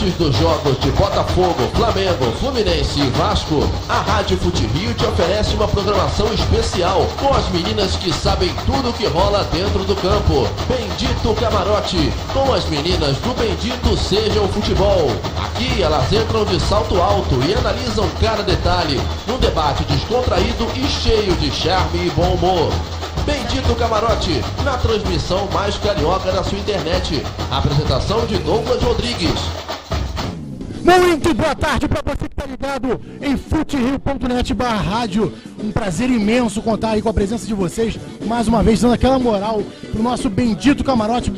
Antes dos jogos de Botafogo, Flamengo, Fluminense e Vasco, a Rádio Fute Rio te oferece uma programação especial com as meninas que sabem tudo o que rola dentro do campo. Bendito Camarote, com as meninas do Bendito Seja o Futebol. Aqui elas entram de salto alto e analisam cada detalhe, num debate descontraído e cheio de charme e bom humor. Bendito Camarote, na transmissão mais carioca da sua internet. Apresentação de Douglas Rodrigues. Muito boa tarde para você que está ligado em futerio.net/rádio. Um prazer imenso contar aí com a presença de vocês, mais uma vez dando aquela moral pro nosso Bendito Camarote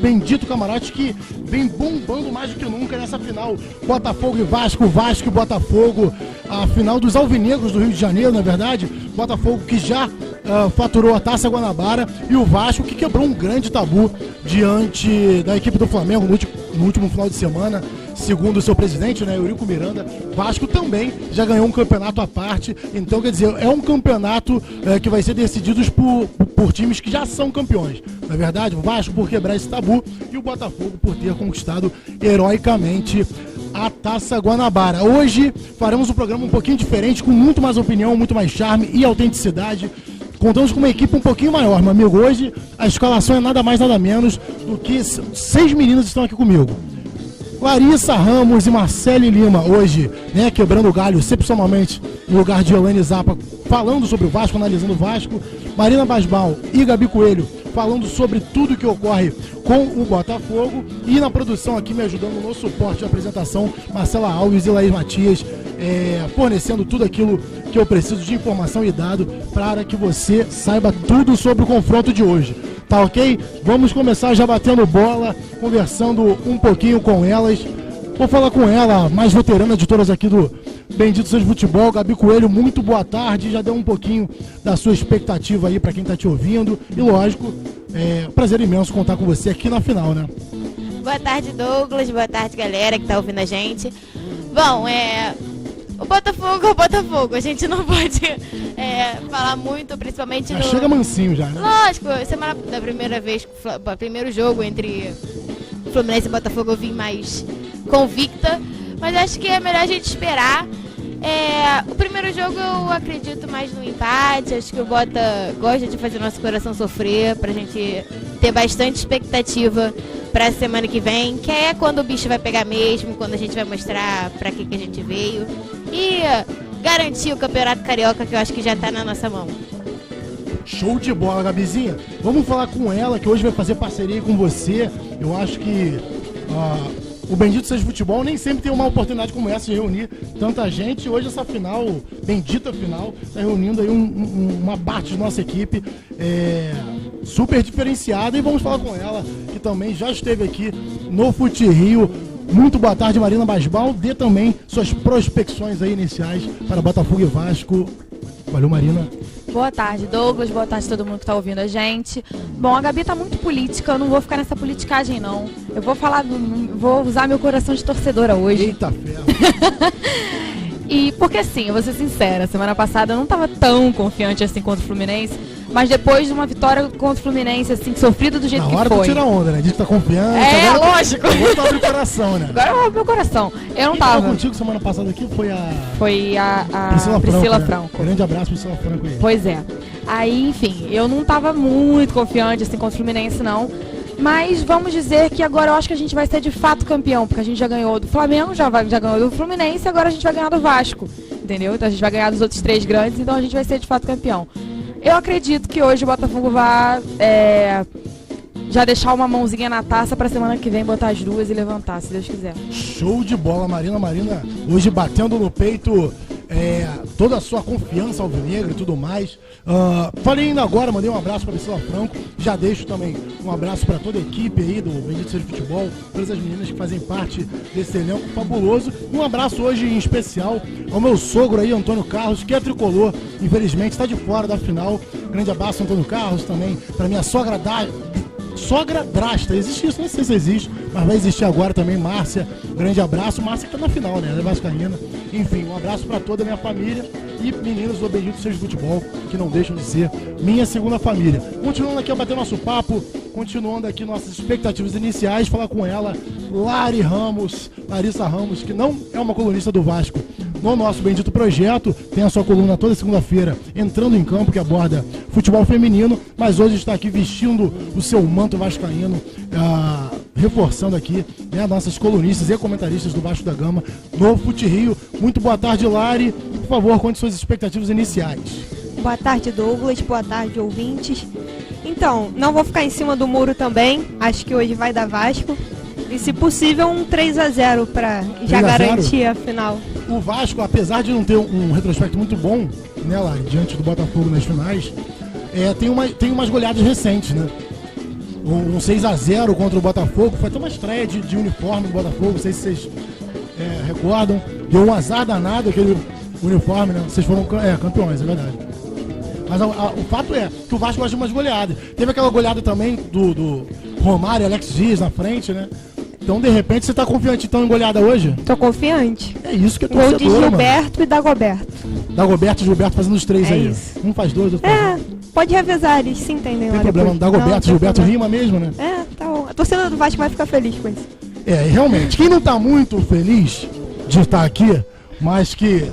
que vem bombando mais do que nunca nessa final. Botafogo e Vasco, Vasco e Botafogo, a final dos alvinegros do Rio de Janeiro, na verdade. Botafogo que já faturou a Taça Guanabara e o Vasco que quebrou um grande tabu diante da equipe do Flamengo no último final de semana. Segundo o seu presidente, né, Eurico Miranda, Vasco também já ganhou um campeonato à parte. Então, quer dizer, é um campeonato que vai ser decidido por times que já são campeões. Na verdade, o Vasco por quebrar esse tabu e o Botafogo por ter conquistado heroicamente a Taça Guanabara. Hoje faremos um programa um pouquinho diferente, com muito mais opinião, muito mais charme e autenticidade. Contamos com uma equipe um pouquinho maior, meu amigo. Hoje a escalação é nada mais, nada menos do que 6 meninos estão aqui comigo. Larissa Ramos e Marcele Lima, hoje, né, quebrando o galho, excepcionalmente, no lugar de Elaine Zappa, falando sobre o Vasco, analisando o Vasco. Marina Basbal e Gabi Coelho, falando sobre tudo que ocorre com o Botafogo. E na produção aqui, me ajudando no suporte de apresentação, Marcela Alves e Laís Matias, fornecendo tudo aquilo que eu preciso de informação e dado para que você saiba tudo sobre o confronto de hoje. Tá ok? Vamos começar já batendo bola, conversando um pouquinho com elas. Vou falar com ela, a mais veterana de todas aqui do Bendito Seja Futebol, Gabi Coelho. Muito boa tarde, já deu um pouquinho da sua expectativa aí para quem tá te ouvindo. E lógico, prazer imenso contar com você aqui na final, né? Boa tarde, Douglas, boa tarde, galera que tá ouvindo a gente. Bom, o Botafogo é o Botafogo, a gente não pode falar muito, principalmente no... Chega mansinho já, né? Lógico, semana da primeiro jogo entre Fluminense e Botafogo eu vim mais convicta, mas acho que é melhor a gente esperar. O primeiro jogo eu acredito mais no empate, acho que o Bota gosta de fazer nosso coração sofrer, pra gente ter bastante expectativa pra semana que vem, que é quando o bicho vai pegar mesmo, quando a gente vai mostrar pra que a gente veio e garantir o Campeonato Carioca, que eu acho que já tá na nossa mão. Show de bola, Gabizinha. Vamos falar com ela, que hoje vai fazer parceria com você. Eu acho que o Bendito Seja Futebol nem sempre tem uma oportunidade como essa de reunir tanta gente. Hoje essa final, bendita final, está reunindo aí uma parte de nossa equipe super diferenciada. E vamos falar com ela, que também já esteve aqui no Fute Rio. Muito boa tarde, Marina Basbal. Dê também suas prospecções aí iniciais para Botafogo e Vasco. Valeu, Marina. Boa tarde, Douglas. Boa tarde a todo mundo que está ouvindo a gente. Bom, a Gabi tá muito política, eu não vou ficar nessa politicagem, não. Eu vou usar meu coração de torcedora hoje. Eita ferro. E porque assim, eu vou ser sincera, semana passada eu não estava tão confiante assim contra o Fluminense, mas depois de uma vitória contra o Fluminense, assim, sofrida do jeito que foi. Na hora tu tira onda, né? A gente tá confiante. Agora lógico. Agora tu abre o coração, né? Agora eu abro meu coração. Eu não tava. Quem contigo semana passada aqui foi a Priscila Franco. Né? Grande abraço, Priscila Franco aí. Pois é. Aí, enfim, eu não tava muito confiante assim contra o Fluminense, não. Mas vamos dizer que agora eu acho que a gente vai ser de fato campeão, porque a gente já ganhou do Flamengo, já ganhou do Fluminense, agora a gente vai ganhar do Vasco, entendeu? Então a gente vai ganhar dos outros 3 grandes, então a gente vai ser de fato campeão. Eu acredito que hoje o Botafogo vai já deixar uma mãozinha na taça pra semana que vem botar as duas e levantar, se Deus quiser. Show de bola, Marina. Marina hoje batendo no peito toda a sua confiança alvinegra e tudo mais. Falei ainda agora, mandei um abraço para Priscila Franco. Já deixo também um abraço para toda a equipe aí do Bendito Seja Futebol, todas as meninas que fazem parte desse elenco fabuloso. Um abraço hoje em especial ao meu sogro aí, Antônio Carlos, que é tricolor, infelizmente está de fora da final. Grande abraço, Antônio Carlos, também para minha sogra Drasta, existe isso, não sei se existe, mas vai existir agora também, Márcia, grande abraço, Márcia que tá na final, né, ela é vascaína, enfim, um abraço para toda a minha família, e meninos do Bendito Seja Futebol, que não deixam de ser minha segunda família. Continuando aqui a bater nosso papo, continuando aqui nossas expectativas iniciais, falar com ela, Larissa Ramos, que não é uma colunista do Vasco no nosso Bendito Projeto, tem a sua coluna toda segunda-feira, Entrando em Campo, que aborda futebol feminino, mas hoje está aqui vestindo o seu manto vascaíno, reforçando aqui, né, nossas colunistas e comentaristas do Vasco da Gama no Fute Rio. Muito boa tarde, Lari. Por favor, conte suas expectativas iniciais. Boa tarde, Douglas. Boa tarde, ouvintes. Então, não vou ficar em cima do muro também. Acho que hoje vai dar Vasco. E, se possível, um 3-0 para já garantir a final. O Vasco, apesar de não ter um retrospecto muito bom, né, Lari, diante do Botafogo nas finais, tem umas goleadas recentes, né? Um 6-0 contra o Botafogo, foi até uma estreia de uniforme do Botafogo, não sei se vocês recordam. Deu um azar danado aquele uniforme, né? Vocês foram campeões, é verdade. Mas o fato é que o Vasco gosta de umas goleadas. Teve aquela goleada também do Romário e Alex Dias na frente, né? Então, de repente, você tá confiante então em goleada hoje? Tô confiante. É isso que é torcedor, torcedor, gol de Gilberto e Dagoberto. Dagoberto e Gilberto fazendo os três aí. Isso. Um faz dois, outro faz um. Pode revezar, eles se entendem lá. Tem problema, Dagoberto e Gilberto rima mesmo, né? Tá bom. A torcida do Vasco vai ficar feliz com isso. Realmente. Quem não tá muito feliz de estar aqui, mas que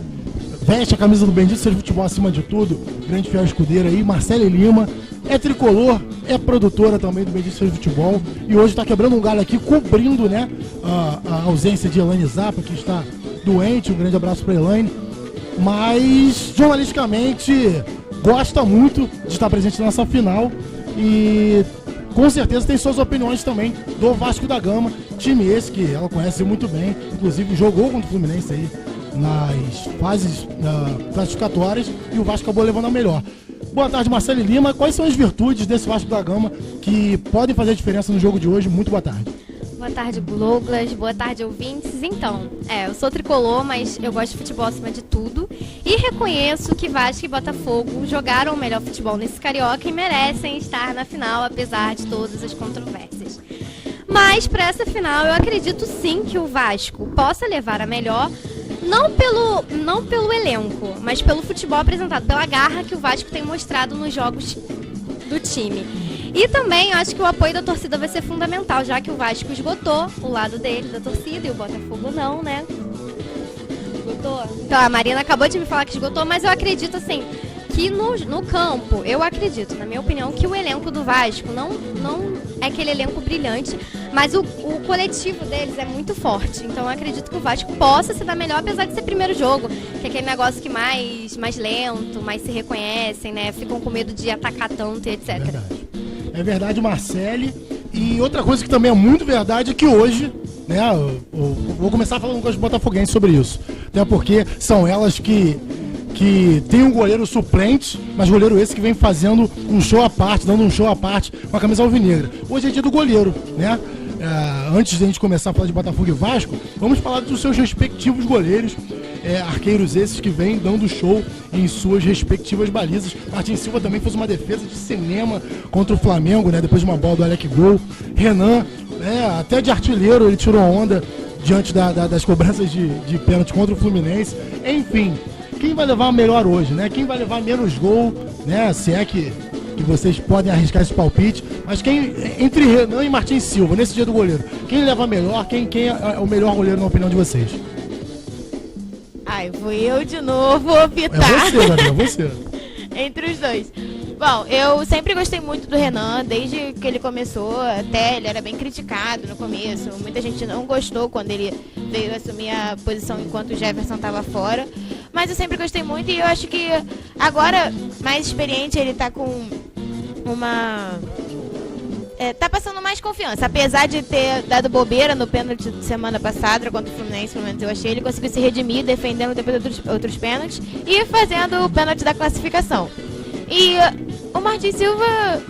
veste a camisa do Bendito Seja Futebol acima de tudo, grande fiel escudeiro aí, Marcele Lima, é tricolor, é produtora também do Bendito Seja Futebol, e hoje está quebrando um galho aqui, cobrindo, né, a ausência de Elaine Zappa, que está doente. Um grande abraço para Elaine, mas jornalisticamente gosta muito de estar presente nessa final e com certeza tem suas opiniões também do Vasco da Gama, time esse que ela conhece muito bem, inclusive jogou contra o Fluminense aí nas fases classificatórias e o Vasco acabou levando a melhor. Boa tarde, Marcele Lima. Quais são as virtudes desse Vasco da Gama que podem fazer a diferença no jogo de hoje? Muito boa tarde. Boa tarde, Douglas. Boa tarde, ouvintes. Então, eu sou tricolor, mas eu gosto de futebol acima de tudo. E reconheço que Vasco e Botafogo jogaram o melhor futebol nesse Carioca e merecem estar na final, apesar de todas as controvérsias. Mas, para essa final, eu acredito sim que o Vasco possa levar a melhor, não pelo elenco, mas pelo futebol apresentado, pela garra que o Vasco tem mostrado nos jogos do time. E também acho que o apoio da torcida vai ser fundamental, já que o Vasco esgotou o lado dele, da torcida, e o Botafogo não, né? Esgotou? Então, a Marina acabou de me falar que esgotou, mas eu acredito, assim, que no campo, eu acredito, na minha opinião, que o elenco do Vasco não é aquele elenco brilhante, mas o coletivo deles é muito forte. Então, eu acredito que o Vasco possa se dar melhor, apesar de ser primeiro jogo, que é aquele negócio que mais lento, mais se reconhecem, né? Ficam com medo de atacar tanto e etc. É verdade, Marcele. E outra coisa que também é muito verdade é que hoje, né, eu vou começar falando com os botafoguenses sobre isso. Até porque são elas que tem um goleiro suplente, mas goleiro esse que vem fazendo um show à parte, dando um show à parte com a camisa alvinegra. Hoje é dia do goleiro, né? Antes de a gente começar a falar de Botafogo e Vasco, vamos falar dos seus respectivos goleiros, arqueiros esses que vêm dando show em suas respectivas balizas. Martin Silva também fez uma defesa de cinema contra o Flamengo, né? Depois de uma bola do Alec Gol. Renan, até de artilheiro ele tirou onda diante das cobranças de pênalti contra o Fluminense. Enfim, quem vai levar melhor hoje, né? Quem vai levar menos gol, né? Se é que vocês podem arriscar esse palpite. Mas quem, entre Renan e Martin Silva, nesse dia do goleiro, quem leva melhor? Quem é o melhor goleiro na opinião de vocês? Ai, vou eu de novo optar. É você, Gabriel, você. Entre os dois. Bom, eu sempre gostei muito do Renan, desde que ele começou, até ele era bem criticado no começo. Muita gente não gostou quando ele veio assumir a posição enquanto o Jefferson estava fora. Mas eu sempre gostei muito e eu acho que agora, mais experiente, ele tá com uma... tá passando mais confiança. Apesar de ter dado bobeira no pênalti de semana passada contra o Fluminense, pelo menos eu achei, ele conseguiu se redimir, defendendo depois outros pênaltis e fazendo o pênalti da classificação. E o Martin Silva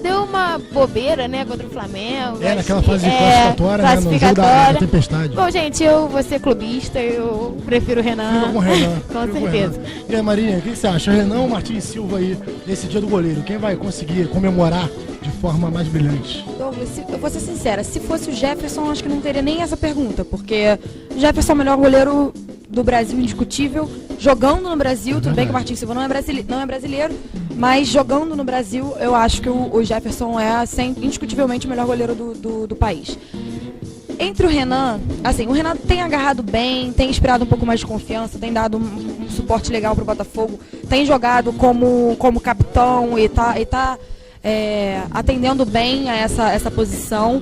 deu uma bobeira, né, contra o Flamengo. Naquela fase classificatória, né, no jogo da Tempestade. Bom, gente, eu vou ser clubista, eu prefiro o Renan. Fica com o Renan. Com certeza. E aí, Marinha, o que você acha? Renan ou Martin Silva aí, nesse dia do goleiro? Quem vai conseguir comemorar de forma mais brilhante? Douglas, eu vou ser sincera, se fosse o Jefferson, acho que não teria nem essa pergunta, porque o Jefferson é o melhor goleiro do Brasil indiscutível, jogando no Brasil. Tudo bem que o Martin Silva não é brasileiro, mas jogando no Brasil, eu acho que o Jefferson é indiscutivelmente o melhor goleiro do país. Entre o Renan, assim, o Renan tem agarrado bem, tem inspirado um pouco mais de confiança, tem dado um suporte legal pro Botafogo, tem jogado como capitão e tá atendendo bem a essa posição.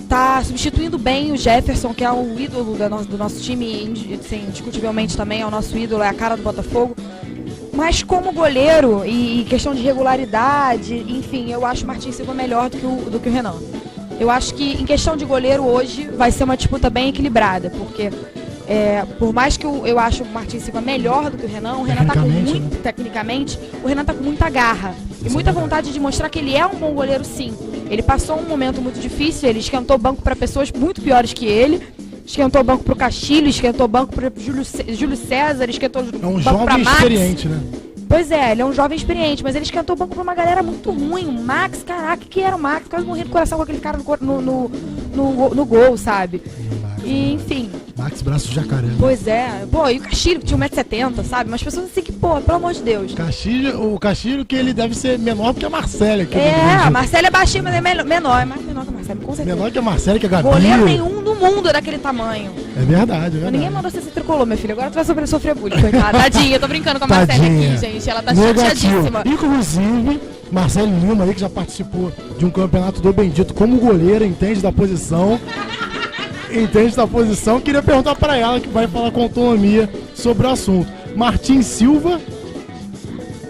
Tá substituindo bem o Jefferson, que é o ídolo do nosso time, assim, indiscutivelmente também é o nosso ídolo, é a cara do Botafogo. Mas como goleiro e questão de regularidade, enfim, eu acho o Martin Silva melhor do que o Renan. Eu acho que em questão de goleiro hoje vai ser uma disputa bem equilibrada, porque por mais que eu acho o Martin Silva melhor do que o Renan tá com muito, tecnicamente, o Renan tá com muita garra e muita vontade de mostrar que ele é um bom goleiro, sim. Ele passou um momento muito difícil, ele esquentou o banco para pessoas muito piores que ele, esquentou o banco pro Castilho, esquentou o banco pro Júlio César, esquentou o banco pra Max. É um jovem experiente, né? Pois é, ele é um jovem experiente, mas ele esquentou o banco pra uma galera muito ruim. O Max, caraca, que era o Max? Quase morri do coração com aquele cara no gol, sabe? E, enfim. Max, braço de jacaré. Pois é. Pô, e o Castilho, que tinha 1,70m, sabe? Umas pessoas assim que, pô, pelo amor de Deus. O Castilho que ele deve ser menor que a Marcélia. A Marcélia é baixinha, mas é menor. É mais menor que a Marcélia, com certeza. Menor que a Marcélia, que a Gabi. Goleiro nenhum no mundo é daquele tamanho. É verdade. Mas ninguém mandou você ser tricolor, meu filho. Agora tu vai sofrer bullying, coitada. Tadinha, eu tô brincando com a Marcélia aqui, gente. Ela tá chateadíssima. Inclusive, Marcelo Lima aí, que já participou de um campeonato do Bendito como goleiro, entende da posição. Queria perguntar pra ela, que vai falar com autonomia sobre o assunto. Martin Silva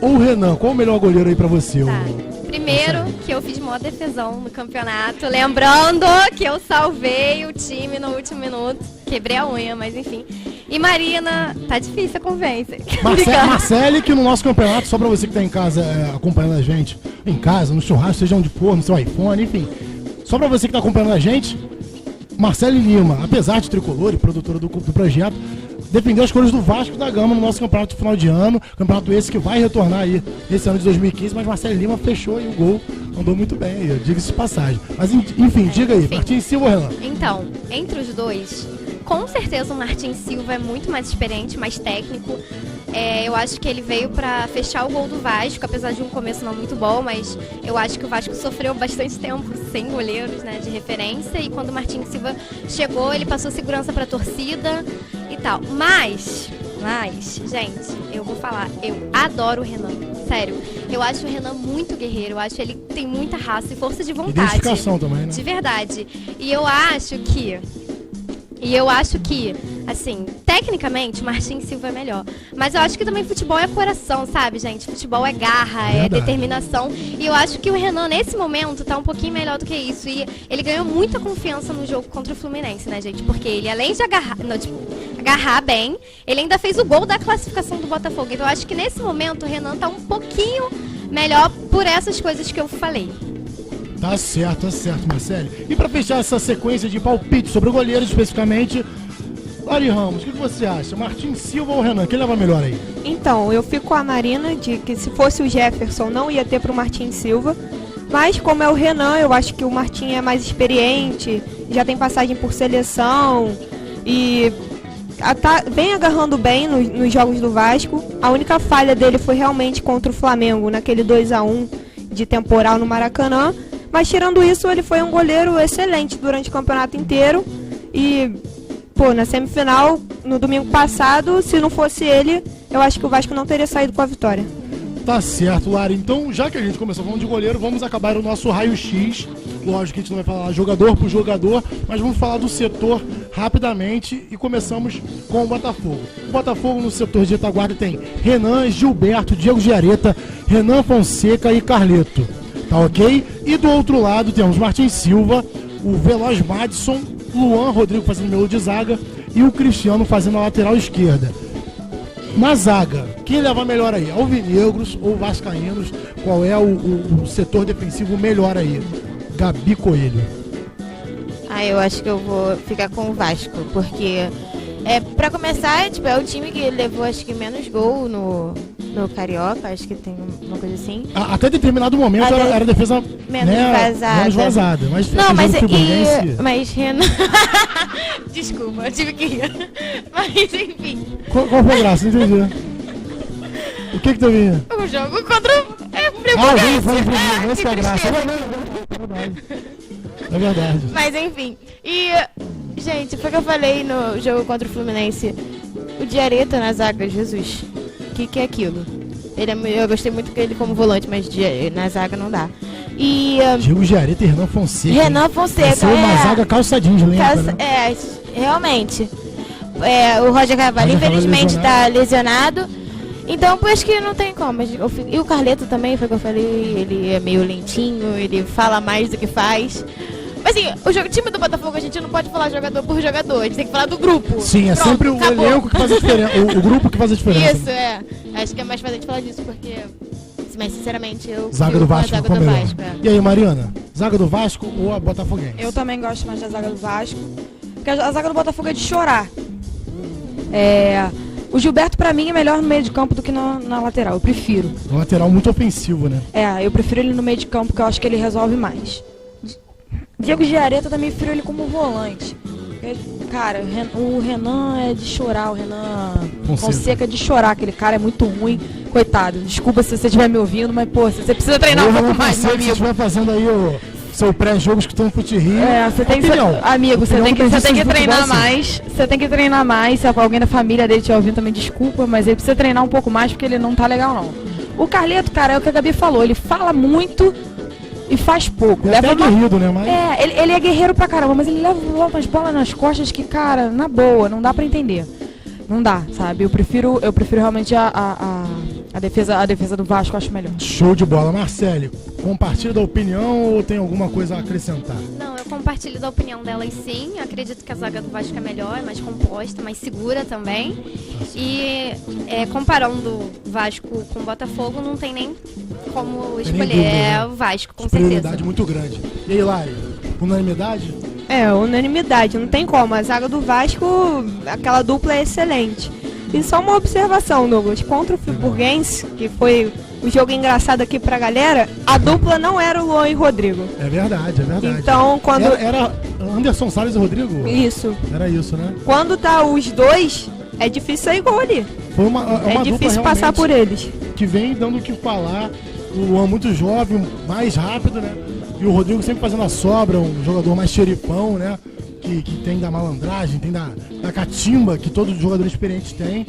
ou Renan? Qual o melhor goleiro aí pra você? Tá. Primeiro, que eu fiz maior defesão no campeonato. Lembrando que eu salvei o time no último minuto. Quebrei a unha, mas enfim. E Marina, tá difícil a convência. Marcele, que no nosso campeonato, só pra você que tá em casa acompanhando a gente, em casa, no churrasco, seja onde for, no seu iPhone, enfim. Só pra você que tá acompanhando a gente, Marcele Lima, apesar de tricolor e produtora do projeto, defendeu as cores do Vasco da Gama no nosso campeonato de final de ano. Campeonato esse que vai retornar aí esse ano de 2015, mas Marcele Lima fechou e o gol andou muito bem aí, diga-se de passagem. Mas enfim, diga aí, Martin Silva ou Renan? Então, entre os dois, com certeza o Martin Silva é muito mais experiente, mais técnico. Eu acho que ele veio pra fechar o gol do Vasco, apesar de um começo não muito bom, mas eu acho que o Vasco sofreu bastante tempo sem goleiros, né, de referência, e quando o Martin Silva chegou, ele passou segurança pra torcida e tal. Mas, gente, eu vou falar, eu adoro o Renan, sério. Eu acho o Renan muito guerreiro, eu acho que ele tem muita raça e força de vontade. Identificação também, né? De verdade. E eu acho que, assim, tecnicamente, o Martin Silva é melhor. Mas eu acho que também futebol é coração, sabe, gente? Futebol é garra, é determinação. E eu acho que o Renan, nesse momento, tá um pouquinho melhor do que isso. E ele ganhou muita confiança no jogo contra o Fluminense, né, gente? Porque ele, além de agarrar bem, ele ainda fez o gol da classificação do Botafogo. Então eu acho que nesse momento o Renan tá um pouquinho melhor por essas coisas que eu falei. Tá certo, Marcelo. E pra fechar essa sequência de palpite sobre o goleiro especificamente, Lari Ramos, o que você acha? Martin Silva ou Renan? Quem leva melhor aí? Então, eu fico com a Marina de que se fosse o Jefferson não ia ter pro Martin Silva. Mas como é o Renan, eu acho que o Martin é mais experiente, já tem passagem por seleção e vem agarrando bem nos jogos do Vasco. A única falha dele foi realmente contra o Flamengo, naquele 2-1 de temporal no Maracanã. Mas tirando isso, ele foi um goleiro excelente durante o campeonato inteiro. E, na semifinal, no domingo passado, se não fosse ele, eu acho que o Vasco não teria saído com a vitória. Tá certo, Lara. Então, já que a gente começou falando de goleiro, vamos acabar o nosso raio-x. Lógico que a gente não vai falar jogador por jogador, mas vamos falar do setor rapidamente e começamos com o Botafogo. O Botafogo no setor de retaguarda tem Renan, Gilberto, Diego Giareta, Renan Fonseca e Carleto. Tá ok? E do outro lado temos Martin Silva, o Veloz Madison, Luan Rodrigo fazendo meio de zaga e o Cristiano fazendo a lateral esquerda. Na zaga, quem leva melhor aí? Alvinegros ou Vascaínos? Qual é o setor defensivo melhor aí? Gabi Coelho. Eu acho que eu vou ficar com o Vasco, porque pra começar, é o time que levou acho que menos gol no Carioca, acho que tem uma coisa assim. Até determinado momento era defesa menos vazada. Mas Renan... Desculpa, eu tive que ir. Mas enfim. Qual foi a graça? Não entendi. O que tu vinha? O jogo contra o Fluminense, que é a graça. É verdade. Mas enfim. E, gente, foi o que eu falei no jogo contra o Fluminense. O Diareta na zaga, Jesus. O que é aquilo? Eu gostei muito dele como volante, mas na zaga não dá. E... Diego Diareta e Renan Fonseca. Vai ser uma zaga calça jeans, lembra, né? Realmente. O Roger Carvalho, infelizmente, tá lesionado. Então, acho que não tem como. E o Carleto também, foi o que eu falei, ele é meio lentinho, ele fala mais do que faz. Mas assim, o time do Botafogo a gente não pode falar jogador por jogador, a gente tem que falar do grupo. Sim, é sempre o elenco que faz a diferença, o grupo que faz a diferença. Isso, acho que é mais fácil de falar disso, porque... Mas sinceramente, eu zaga do Vasco, zaga do Vasco. E aí, Mariana? Zaga do Vasco ou a Botafoguense? Eu também gosto mais da zaga do Vasco, porque a zaga do Botafogo é de chorar. O Gilberto, pra mim, é melhor no meio de campo do que na lateral. Eu prefiro. Um lateral muito ofensivo, né? Eu prefiro ele no meio de campo, porque eu acho que ele resolve mais. Diego Giareta também prefiro ele como volante. Cara, o Renan é de chorar, o Renan Fonseca é de chorar. Aquele cara é muito ruim. Coitado, desculpa se você estiver me ouvindo, mas, pô, você precisa treinar um pouco mais, meu amigo. Se você estiver fazendo aí o seu pré-jogo escutando Fute Rio. Você tem amigo, você tem que treinar mais. Você tem que treinar mais. Se alguém da família dele estiver ouvindo também, desculpa, mas ele precisa treinar um pouco mais porque ele não tá legal, não. O Carleto, cara, é o que a Gabi falou, ele fala muito e faz pouco. Ele é aguerrido, né? Mas... ele é guerreiro pra caramba, mas ele leva umas bolas nas costas que, cara, na boa, não dá pra entender. Não dá, sabe? Eu prefiro realmente a defesa do Vasco, eu acho melhor. Show de bola. Marcele, compartilha da opinião ou tem alguma coisa a acrescentar? Não, eu compartilho da opinião dela e sim. Eu acredito que a zaga do Vasco é melhor, é mais composta, mais segura também. E comparando Vasco com o Botafogo, não tem nem como escolher. É o Vasco, com certeza. Superioridade muito grande. E aí, Lari, unanimidade? Unanimidade, não tem como. A zaga do Vasco, aquela dupla é excelente. E só uma observação, Douglas, contra o Friburguense, que foi o jogo engraçado aqui pra galera, a dupla não era o Luan e Rodrigo. É verdade. Então, quando... Era Anderson Salles e Rodrigo? Isso. Era isso, né? Quando tá os dois, é difícil sair gol ali. Foi uma difícil passar por eles. Que vem dando o que falar. O Luan muito jovem, mais rápido, né? E o Rodrigo sempre fazendo a sobra, um jogador mais xerifão, né? Que tem da malandragem, tem da catimba que todo jogador experiente tem.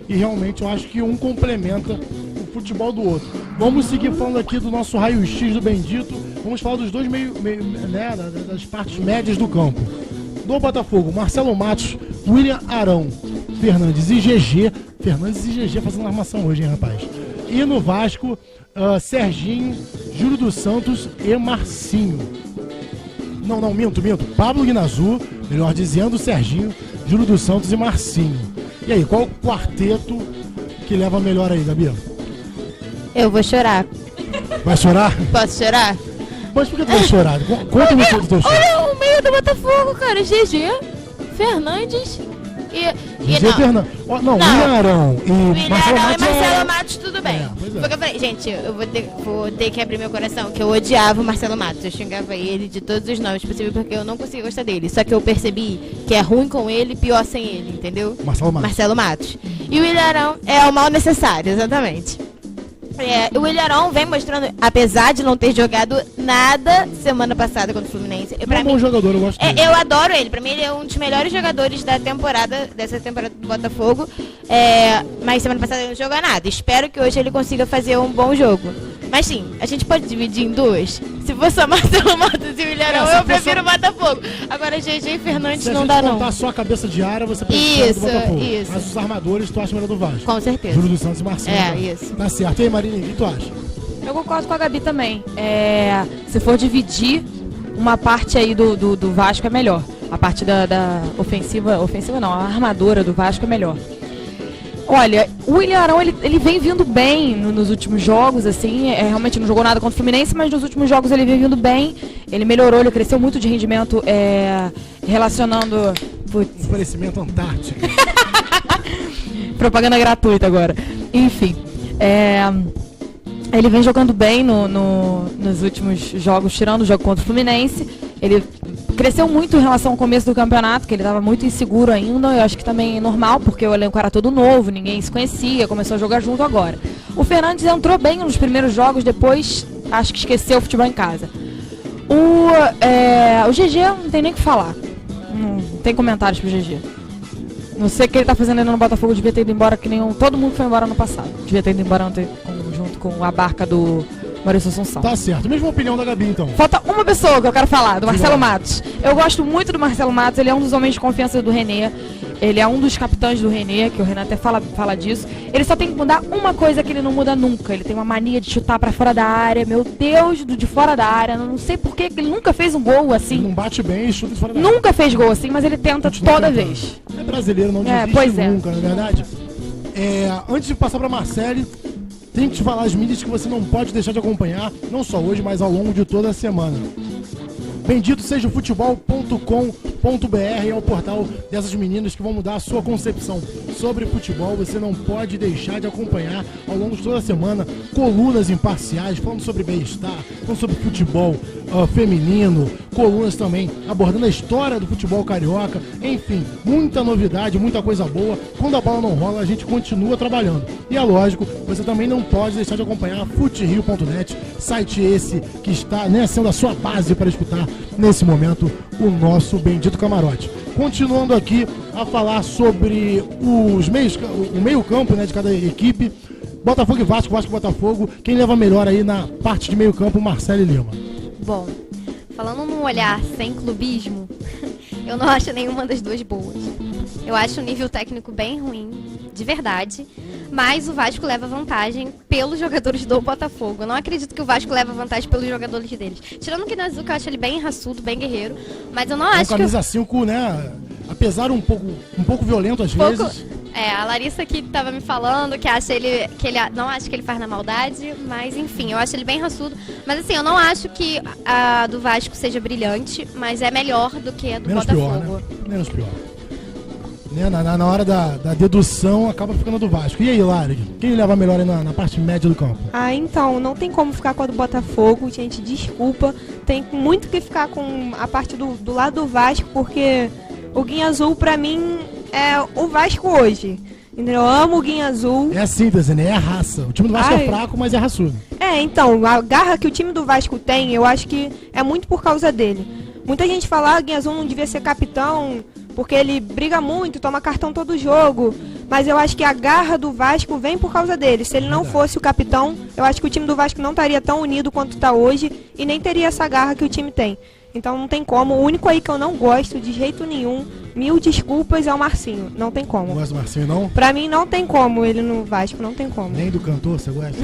E realmente eu acho que um complementa o futebol do outro. Vamos seguir falando aqui do nosso raio-x do Bendito. Vamos falar dos dois meio né, das partes médias do campo. Do Botafogo, Marcelo Matos, William Arão, Fernandes e GG. Fernandes e GG fazendo armação hoje, hein, rapaz? E no Vasco, Serginho, Júlio dos Santos e Marcinho. Não, minto. Pablo Guinazu, melhor dizendo, Serginho, Júlio dos Santos e Marcinho. E aí, qual o quarteto que leva melhor aí, Gabi? Eu vou chorar. Vai chorar? Posso chorar? Mas por que tu vai chorar? Conta-me do teu choro. Olha o meio do Botafogo, cara. GG, Fernandes Fernandes. William Arão e Marcelo Matos, tudo bem. Pois é. Porque eu falei, gente, eu vou ter que abrir meu coração, que eu odiava o Marcelo Matos. Eu xingava ele de todos os nomes possíveis, porque eu não conseguia gostar dele. Só que eu percebi que é ruim com ele, pior sem ele, entendeu? Marcelo Matos. E o William Arão é o mal necessário, exatamente. O William Arão vem mostrando, apesar de não ter jogado nada semana passada contra o Fluminense. É um bom jogador, eu gosto dele. Eu adoro ele. Pra mim, ele é um dos melhores jogadores dessa temporada do Botafogo. Mas semana passada ele não jogou nada. Espero que hoje ele consiga fazer um bom jogo. Mas sim, a gente pode dividir em duas. Se for só Marcelo Matos e William Arão, eu prefiro o Botafogo. Agora, GG e Fernandes não dá, não. Se contar só a cabeça de área, você prefere do Botafogo. Isso. Mas os armadores, tu acha melhor do Vasco. Com certeza. Júlio dos Santos e Marcelo. Isso. Tá certo. E aí, Marina, o que tu acha? Eu concordo com a Gabi também. Se for dividir, uma parte aí do Vasco é melhor. A parte da ofensiva não, a armadora do Vasco é melhor. Olha, o William Arão, ele vem vindo bem nos últimos jogos, assim, realmente não jogou nada contra o Fluminense, mas nos últimos jogos ele vem vindo bem, ele melhorou, ele cresceu muito de rendimento, relacionando... Oferecimento Antártico. Propaganda gratuita agora. Enfim, Ele vem jogando bem nos últimos jogos, tirando o jogo contra o Fluminense. Ele cresceu muito em relação ao começo do campeonato, que ele estava muito inseguro ainda. Eu acho que também é normal, porque o elenco era todo novo, ninguém se conhecia, começou a jogar junto agora. O Fernandes entrou bem nos primeiros jogos, depois acho que esqueceu o futebol em casa. O GG não tem nem o que falar. Não tem comentários pro GG. Não sei o que ele tá fazendo ainda no Botafogo, devia ter ido embora que nenhum. Todo mundo foi embora no passado. Devia ter ido embora ontem, junto com a barca do Maurício Assunção. Tá certo. Mesma opinião da Gabi, então. Falta uma pessoa que eu quero falar, do Marcelo Matos. Eu gosto muito do Marcelo Matos, ele é um dos homens de confiança do René. Ele é um dos capitães do René, que o René até fala disso. Ele só tem que mudar uma coisa que ele não muda nunca. Ele tem uma mania de chutar pra fora da área. Meu Deus, de fora da área. Eu não sei por que ele nunca fez um gol assim. Ele não bate bem e chuta de fora da área. Nunca fez gol assim, mas ele tenta toda vez. É brasileiro, não desiste nunca, não é verdade? Antes de passar pra Marcele, tem que te falar as mídias que você não pode deixar de acompanhar, não só hoje, mas ao longo de toda a semana. Bendito seja o futebol.com.br, é o portal dessas meninas que vão mudar a sua concepção sobre futebol. Você não pode deixar de acompanhar ao longo de toda a semana colunas imparciais, falando sobre bem-estar, falando sobre futebol feminino, colunas também abordando a história do futebol carioca, enfim, muita novidade, muita coisa boa. Quando a bola não rola, a gente continua trabalhando. E é lógico, você também não pode deixar de acompanhar futerio.net, site esse que está sendo a sua base para escutar nesse momento o nosso bendito camarote. Continuando aqui a falar sobre o meio campo, de cada equipe. Botafogo e Vasco, Vasco e Botafogo. Quem leva melhor aí na parte de meio campo? Marcelo Lima. Bom, falando num olhar sem clubismo, eu não acho nenhuma das duas boas. Eu acho o nível técnico bem ruim, de verdade, mas o Vasco leva vantagem pelos jogadores do Botafogo. Eu não acredito que o Vasco leva vantagem pelos jogadores deles. Tirando o Guinazuca, eu acho ele bem raçudo, bem guerreiro, mas eu não acho que... camisa 5, apesar um pouco violento às vezes... a Larissa que tava me falando que não acha que ele faz na maldade, mas enfim, eu acho ele bem raçudo. Mas assim, eu não acho que a do Vasco seja brilhante, mas é melhor do que a do Botafogo. Menos pior. Na hora da dedução, acaba ficando do Vasco. E aí, Lari? Quem leva melhor aí na parte média do campo? Então, não tem como ficar com a do Botafogo, gente, desculpa. Tem muito que ficar com a parte do lado do Vasco, porque o Guinha Azul, pra mim, é o Vasco hoje. Eu amo o Guinha Azul. É a síntese, né? É a raça. O time do Vasco é fraco, mas é raçudo. Então, a garra que o time do Vasco tem, eu acho que é muito por causa dele. Muita gente fala que o Guinha Azul não devia ser capitão, porque ele briga muito, toma cartão todo jogo. Mas eu acho que a garra do Vasco vem por causa dele. Se ele não fosse o capitão, eu acho que o time do Vasco não estaria tão unido quanto está hoje e nem teria essa garra que o time tem. Então não tem como. O único aí que eu não gosto de jeito nenhum, mil desculpas, é o Marcinho. Não tem como. Não gosta do Marcinho, não? Pra mim não tem como ele no Vasco, não tem como. Nem do cantor você gosta?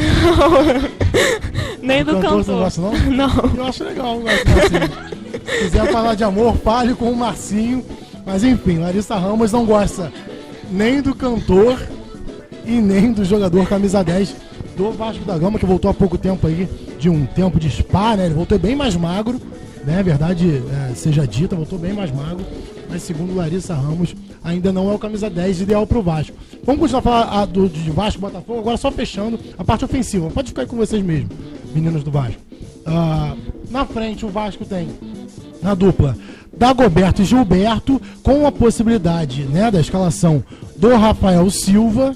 Nem do cantor. Você não gosta, não? Não. Eu acho legal, eu gosto do Marcinho. Se quiser falar de amor, fale com o Marcinho. Mas enfim, Larissa Ramos não gosta nem do cantor e nem do jogador camisa 10 do Vasco da Gama, que voltou há pouco tempo aí, de um tempo de spa, né? Ele voltou bem mais magro, né? Verdade seja dita, voltou bem mais magro. Mas segundo Larissa Ramos, ainda não é o camisa 10 ideal pro Vasco. Vamos continuar a falar de Vasco e Botafogo, agora só fechando a parte ofensiva. Pode ficar aí com vocês mesmo, meninos do Vasco. Na frente o Vasco tem, na dupla, Dagoberto e Gilberto, com a possibilidade, da escalação do Rafael Silva.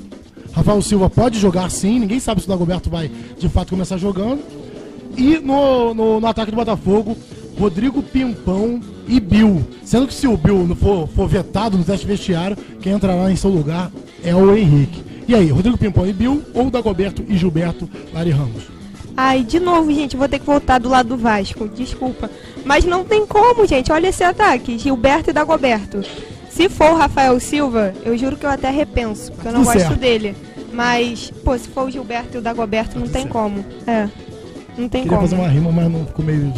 Rafael Silva pode jogar sim, ninguém sabe se o Dagoberto vai de fato começar jogando. E no ataque do Botafogo, Rodrigo Pimpão e Bill. Sendo que se o Bill não for vetado no teste vestiário, quem entrará em seu lugar é o Henrique. E aí, Rodrigo Pimpão e Bill ou Dagoberto e Gilberto, Lari Ramos? De novo, gente, vou ter que voltar do lado do Vasco, desculpa. Mas não tem como, gente, olha esse ataque, Gilberto e Dagoberto. Se for o Rafael Silva, eu juro que eu até repenso, porque eu não gosto dele. Mas, se for o Gilberto e o Dagoberto, não tem como. Não tem como. Queria fazer uma rima, mas não ficou meio...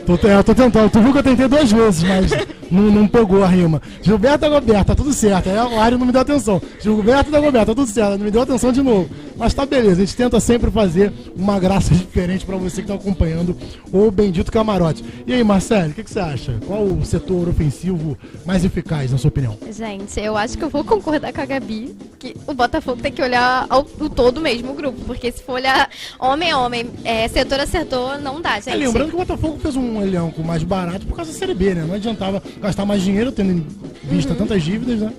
Tô tentando, tu viu que eu tentei 2 vezes, mas não pegou a rima. Gilberto e Dagoberto, tá tudo certo. Aí o Lari não me deu atenção. Gilberto e Dagoberto, tá tudo certo, não me deu atenção de novo. Mas tá beleza, a gente tenta sempre fazer uma graça diferente pra você que tá acompanhando o Bendito Camarote. E aí, Marcelo, o que você acha? Qual o setor ofensivo mais eficaz, na sua opinião? Gente, eu acho que eu vou concordar com a Gabi, que o Botafogo tem que olhar o todo mesmo, o grupo, porque se for olhar homem a homem, setor a setor, não dá, gente. Lembrando que o Botafogo fez um elenco mais barato por causa da Série B, né? Não adiantava gastar mais dinheiro, tendo em vista tantas dívidas, né?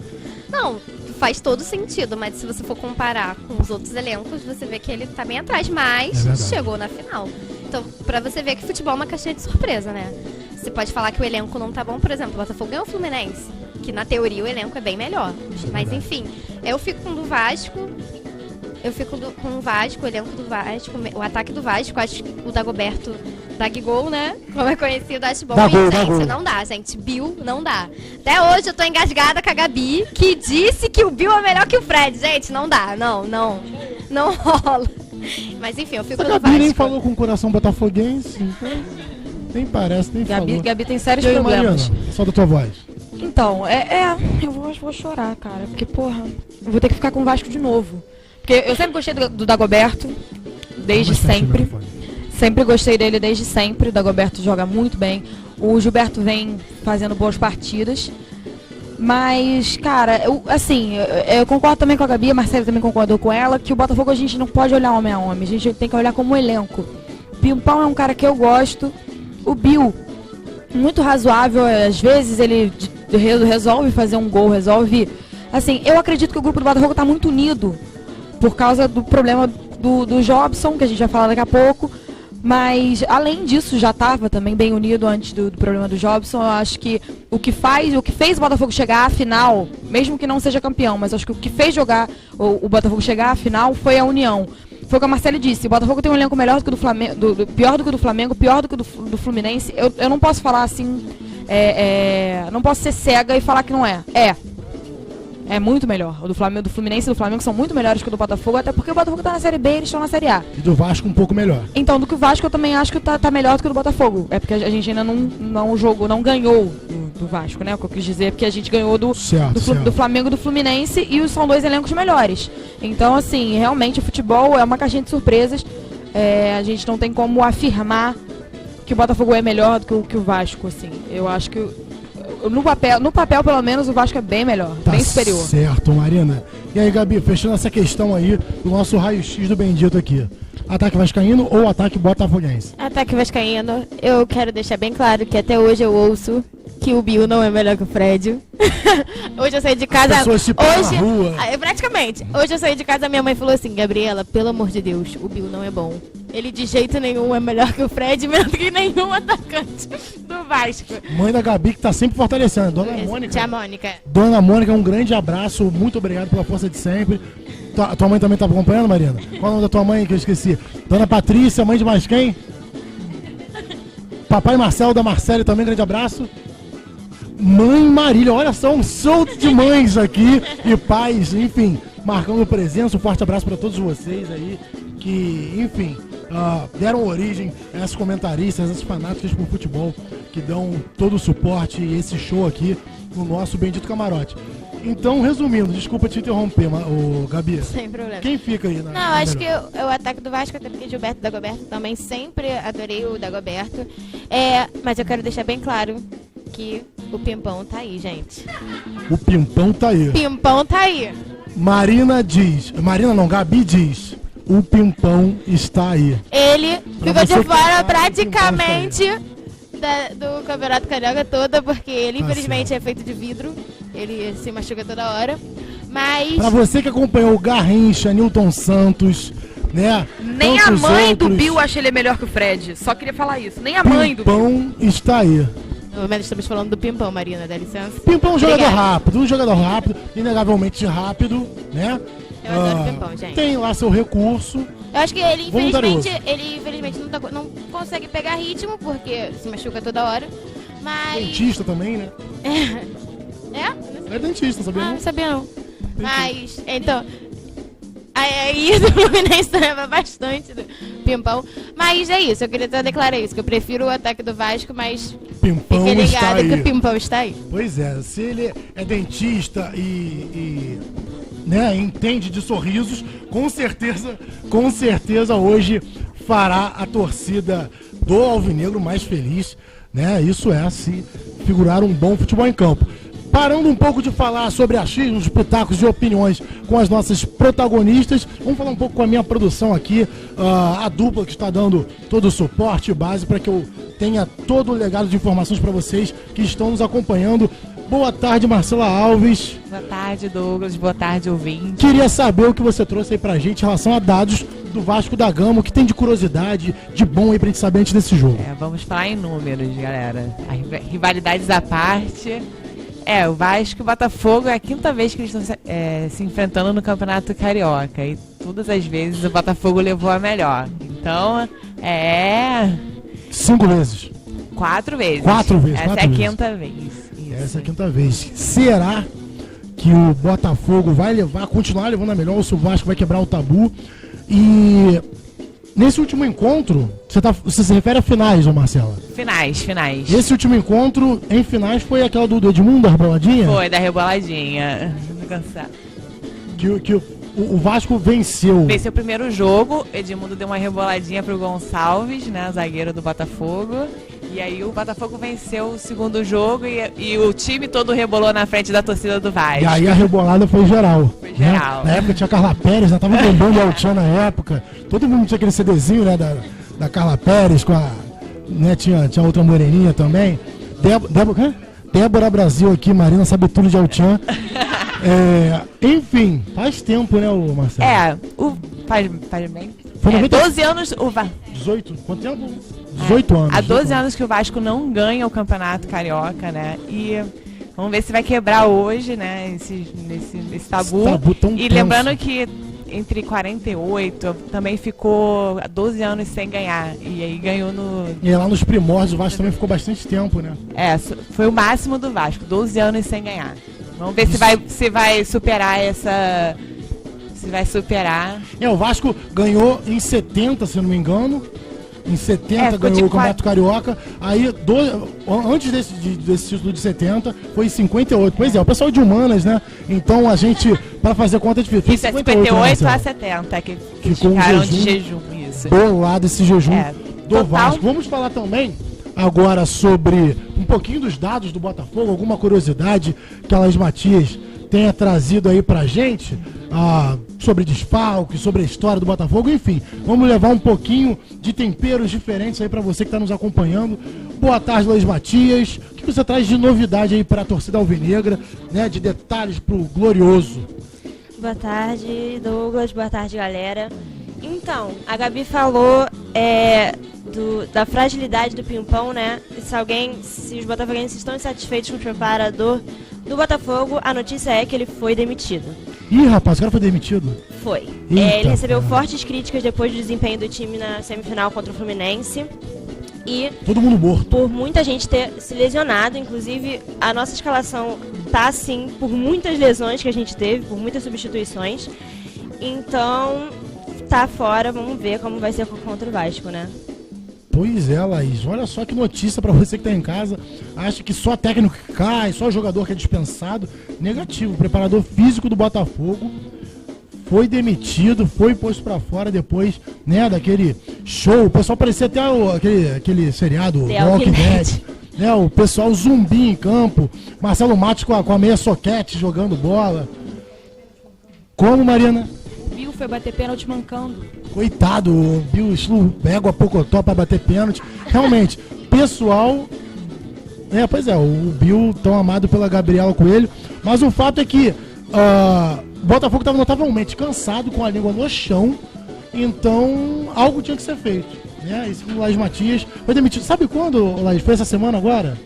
Não, faz todo sentido, mas se você for comparar com os outros elencos, você vê que ele tá bem atrás, mas chegou na final. Então, pra você ver que futebol é uma caixinha de surpresa, né? Você pode falar que o elenco não tá bom, por exemplo, o Botafogo ganhou o Fluminense, que na teoria o elenco é bem melhor. Mas enfim, eu fico com o do Vasco. Eu fico com o Vasco, o elenco do Vasco, o ataque do Vasco, acho que o Dagoberto, Dagol, né? Como é conhecido, acho bom. Gente, não dá, gente. Bill, não dá. Até hoje eu tô engasgada com a Gabi, que disse que o Bill é melhor que o Fred. Gente, não dá, não rola. Mas enfim, eu fico com o Vasco. A Gabi nem falou com o coração botafoguense, então nem parece, nem falou. Gabi tem sérios aí, problemas. Mariana, só da tua voz. Então, eu vou chorar, cara, porque, porra, eu vou ter que ficar com o Vasco de novo. Porque eu sempre gostei do Dagoberto, desde sempre. Sempre gostei dele desde sempre. O Dagoberto joga muito bem. O Gilberto vem fazendo boas partidas. Mas, cara, eu concordo também com a Gabi, a Marcela também concordou com ela, que o Botafogo a gente não pode olhar homem a homem. A gente tem que olhar como um elenco. Pimpão é um cara que eu gosto. O Bill, muito razoável. Às vezes ele resolve fazer um gol, resolve... Assim, eu acredito que o grupo do Botafogo tá muito unido. Por causa do problema do Jobson, que a gente vai falar daqui a pouco. Mas, além disso, já estava também bem unido antes do problema do Jobson. Eu acho que o que fez o Botafogo chegar à final, mesmo que não seja campeão, mas acho que o que fez o Botafogo chegar à final foi a união. Foi o que a Marcele disse, o Botafogo tem um elenco melhor do que o do Flamengo, pior do que o do Flamengo, pior do que o do Fluminense. Eu não posso falar assim, não posso ser cega e falar que não é. É muito melhor. O do Fluminense e do Flamengo são muito melhores que o do Botafogo, até porque o Botafogo tá na Série B e eles estão na Série A. E do Vasco um pouco melhor. Então, do que o Vasco eu também acho que tá melhor do que o do Botafogo. É porque a gente ainda não ganhou do Vasco, né? O que eu quis dizer é porque a gente ganhou do Flamengo e do Fluminense e são dois elencos melhores. Então, assim, realmente o futebol é uma caixinha de surpresas. A gente não tem como afirmar que o Botafogo é melhor do que o Vasco, assim. Eu acho que... No papel, pelo menos, o Vasco é bem melhor, bem superior. Certo, Marina. E aí, Gabi, fechando essa questão aí do nosso raio-x do Bendito aqui. Ataque vascaíno ou ataque botafoguense? Ataque vascaíno. Eu quero deixar bem claro que até hoje eu ouço que o Bill não é melhor que o Fred. Hoje eu saí de casa... As pessoas se param na rua. Praticamente. Hoje eu saí de casa, minha mãe falou assim, Gabriela, pelo amor de Deus, o Bill não é bom. Ele de jeito nenhum é melhor que o Fred, melhor que nenhum atacante do Vasco. Mãe da Gabi que tá sempre fortalecendo. Dona Mônica. Tia Mônica. Dona Mônica, um grande abraço. Muito obrigado pela força de sempre. Tua mãe também tá acompanhando, Marina? Qual é o nome da tua mãe que eu esqueci? Dona Patrícia, mãe de mais quem? Papai Marcelo da Marcele também, grande abraço. Mãe Marília, olha só, um show de mães aqui e pais, enfim, marcando presença. Um forte abraço para todos vocês aí que, enfim, deram origem a essas comentaristas, essas fanáticas por futebol que dão todo o suporte e esse show aqui no nosso Bendito Camarote. Então, resumindo, desculpa te interromper, Gabi. Sem problema. Quem fica aí? Não, acho que o ataque do Vasco, até porque Gilberto e Dagoberto também sempre adorei o Dagoberto. Mas eu quero deixar bem claro que o Pimpão tá aí, gente. O Pimpão tá aí. Pimpão tá aí. Gabi diz, o Pimpão está aí. Ele ficou de fora praticamente do Campeonato Carioca toda, porque ele infelizmente é feito de vidro. Ele se machuca toda hora. Mas... Pra você que acompanhou o Garrincha, Nilton Santos, né? Nem a mãe do Bill acha ele melhor que o Fred. Só queria falar isso. Nem a mãe do Bill. Pimpão está aí. No momento estamos falando do Pimpão, Marina, dá licença. Pimpão é um jogador rápido, inegavelmente rápido, né? Eu adoro Pimpão, gente. Tem lá seu recurso. Eu acho que ele infelizmente não consegue pegar ritmo, porque se machuca toda hora. Mas... Dentista também, né? É dentista, sabia não? Não sabia não. Mas, então... Aí do Fluminense leva bastante do Pimpão. Mas é isso, eu queria só declarar isso, que eu prefiro o ataque do Vasco, mas Pimpão fique ligado está aí. que o Pimpão está aí. Pois é, se ele é dentista e né, entende de sorrisos, com certeza hoje fará a torcida do Alvinegro mais feliz, né? Isso é se figurar um bom futebol em campo. Parando um pouco de falar sobre achismos, pitacos e opiniões com as nossas protagonistas, vamos falar um pouco com a minha produção aqui, a dupla que está dando todo o suporte base para que eu tenha todo o legado de informações para vocês que estão nos acompanhando. Boa tarde, Marcela Alves. Boa tarde, Douglas. Boa tarde, ouvinte. Queria saber o que você trouxe aí pra gente em relação a dados do Vasco da Gama, o que tem de curiosidade, de bom aí pra gente saber antes desse jogo. Vamos falar em números, galera. Rivalidades à parte. O Vasco e o Botafogo é a quinta vez que eles estão se enfrentando no Campeonato Carioca. E todas as vezes o Botafogo levou a melhor. Então, 5 vezes. 4 vezes. 4 vezes. Essa é a quinta vez. Isso. Essa é a quinta vez. Será que o Botafogo vai continuar levando a melhor, ou se o Vasco vai quebrar o tabu? E nesse último encontro, você se refere a finais, ô Marcela? Finais. Esse último encontro, em finais, foi aquela do Edmundo, da reboladinha? Foi, da reboladinha. Não cansado. Que o Vasco venceu. Venceu o primeiro jogo, Edmundo deu uma reboladinha pro Gonçalves, né, zagueiro do Botafogo. E aí o Botafogo venceu o segundo jogo e o time todo rebolou na frente da torcida do Vasco. E aí a rebolada foi geral. Foi geral. Né? Na época tinha a Carla Pérez, tava bombando o Altian na época. Todo mundo tinha aquele CDzinho, né, da Carla Pérez com a... Né, tinha outra moreninha também. Débora Brasil aqui, Marina sabe tudo de Altian. Enfim, faz tempo, né, o Marcelo? Faz bem. Foi 12 anos o Vasco. 18, quanto tempo? 18 anos. Há 12 anos que o Vasco não ganha o Campeonato Carioca, né? E vamos ver se vai quebrar hoje, né? Esse tabu. Esse tabu tão e tenso. lembrando que entre 48 também ficou 12 anos sem ganhar. E aí ganhou no... E lá nos primórdios o Vasco também ficou bastante tempo, né? Foi o máximo do Vasco, 12 anos sem ganhar. Vamos ver se vai superar essa... Se vai superar. O Vasco ganhou em 70, se eu não me engano. Em 70 ganhou o Campeonato Carioca. Aí, antes desse título de 70, foi em 58. Pois é, o pessoal de humanas, né? Então a gente, para fazer conta, é difícil. Foi 58 a 70, que ficou ficaram de jejum, isso. Bolado esse jejum do total. Vasco. Vamos falar também agora sobre um pouquinho dos dados do Botafogo, alguma curiosidade que a Laís Matias tenha trazido aí pra gente, sobre desfalque, sobre a história do Botafogo, enfim, vamos levar um pouquinho de temperos diferentes aí pra você que tá nos acompanhando. Boa tarde, Laís Matias. O que você traz de novidade aí pra torcida alvinegra, né, de detalhes pro Glorioso? Boa tarde, Douglas. Boa tarde, galera. Então, a Gabi falou da fragilidade do Pimpão, né? Se os botafoguenses estão insatisfeitos com o preparador do Botafogo, a notícia é que ele foi demitido. Ih, rapaz, o cara foi demitido? Foi. Eita, ele recebeu cara. fortes críticas depois do desempenho do time na semifinal contra o Fluminense. E todo mundo morto. Por muita gente ter se lesionado, inclusive a nossa escalação tá assim por muitas lesões que a gente teve, por muitas substituições. Então, tá fora, vamos ver como vai ser contra o Vasco, né? Pois é, Laís. Olha só que notícia pra você que tá em casa. Acha que só técnico que cai, só jogador que é dispensado. Negativo. O preparador físico do Botafogo foi demitido, foi posto pra fora depois, né, daquele show. O pessoal parecia até aquele seriado Walking Dead. Né, o pessoal zumbi em campo. Marcelo Matos com a meia soquete jogando bola. Como, Marina? Bill foi bater pênalti mancando. Coitado, o Bill pega a Pocotó pra bater pênalti. Realmente, pessoal... pois é, o Bill tão amado pela Gabriela Coelho. Mas o fato é que o Botafogo estava notavelmente cansado, com a língua no chão. Então, algo tinha que ser feito. Né? Esse o Laís Matias foi demitido. Sabe quando, Laís? Foi essa semana agora?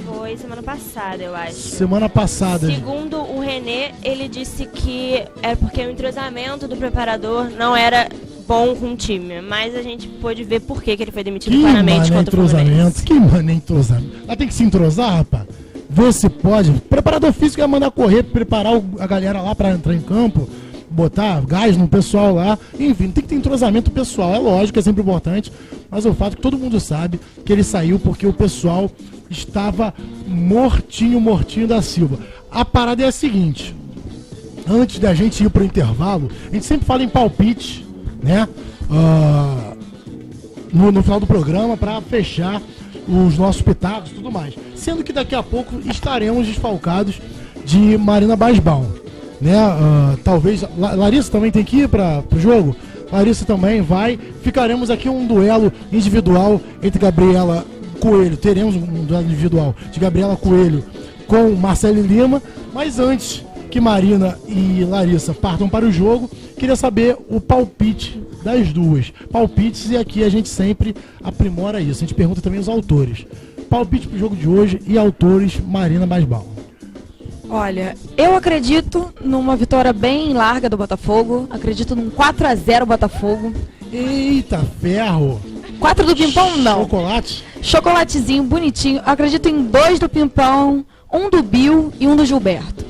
Foi semana passada, eu acho. Semana passada. Segundo o René, ele disse que é porque o entrosamento do preparador não era bom com o time. Mas a gente pôde ver por que ele foi demitido claramente contra o Fluminense. Que mano entrosamento. Ela tem que se entrosar, rapaz. Vê se pode. O preparador físico ia mandar correr, preparar a galera lá pra entrar em campo, botar gás no pessoal lá. Enfim, tem que ter entrosamento pessoal. É lógico, é sempre importante. Mas o fato é que todo mundo sabe que ele saiu porque o pessoal estava mortinho da Silva. A parada é a seguinte. antes da gente ir pro intervalo, a gente sempre fala em palpite, né? No final do programa, para fechar os nossos pitacos e tudo mais. Sendo que daqui a pouco estaremos desfalcados de Marina Basbaum, né? Talvez Larissa também tem que ir para o jogo. Larissa também vai. Ficaremos aqui um duelo individual entre Gabriela Coelho. Teremos um duelo individual de Gabriela Coelho com Marcelo Lima. Mas antes que Marina e Larissa partam para o jogo, queria saber o palpite das duas. Palpites, e aqui a gente sempre aprimora isso. A gente pergunta também os autores. Palpite para o jogo de hoje e autores Marina Basbaum. Olha, eu acredito numa vitória bem larga do Botafogo. Acredito num 4-0 Botafogo. Eita, ferro! 4 do Pimpão, não. Chocolate? Chocolatezinho, bonitinho. Acredito em 2 do Pimpão, 1 do Bill e 1 do Gilberto.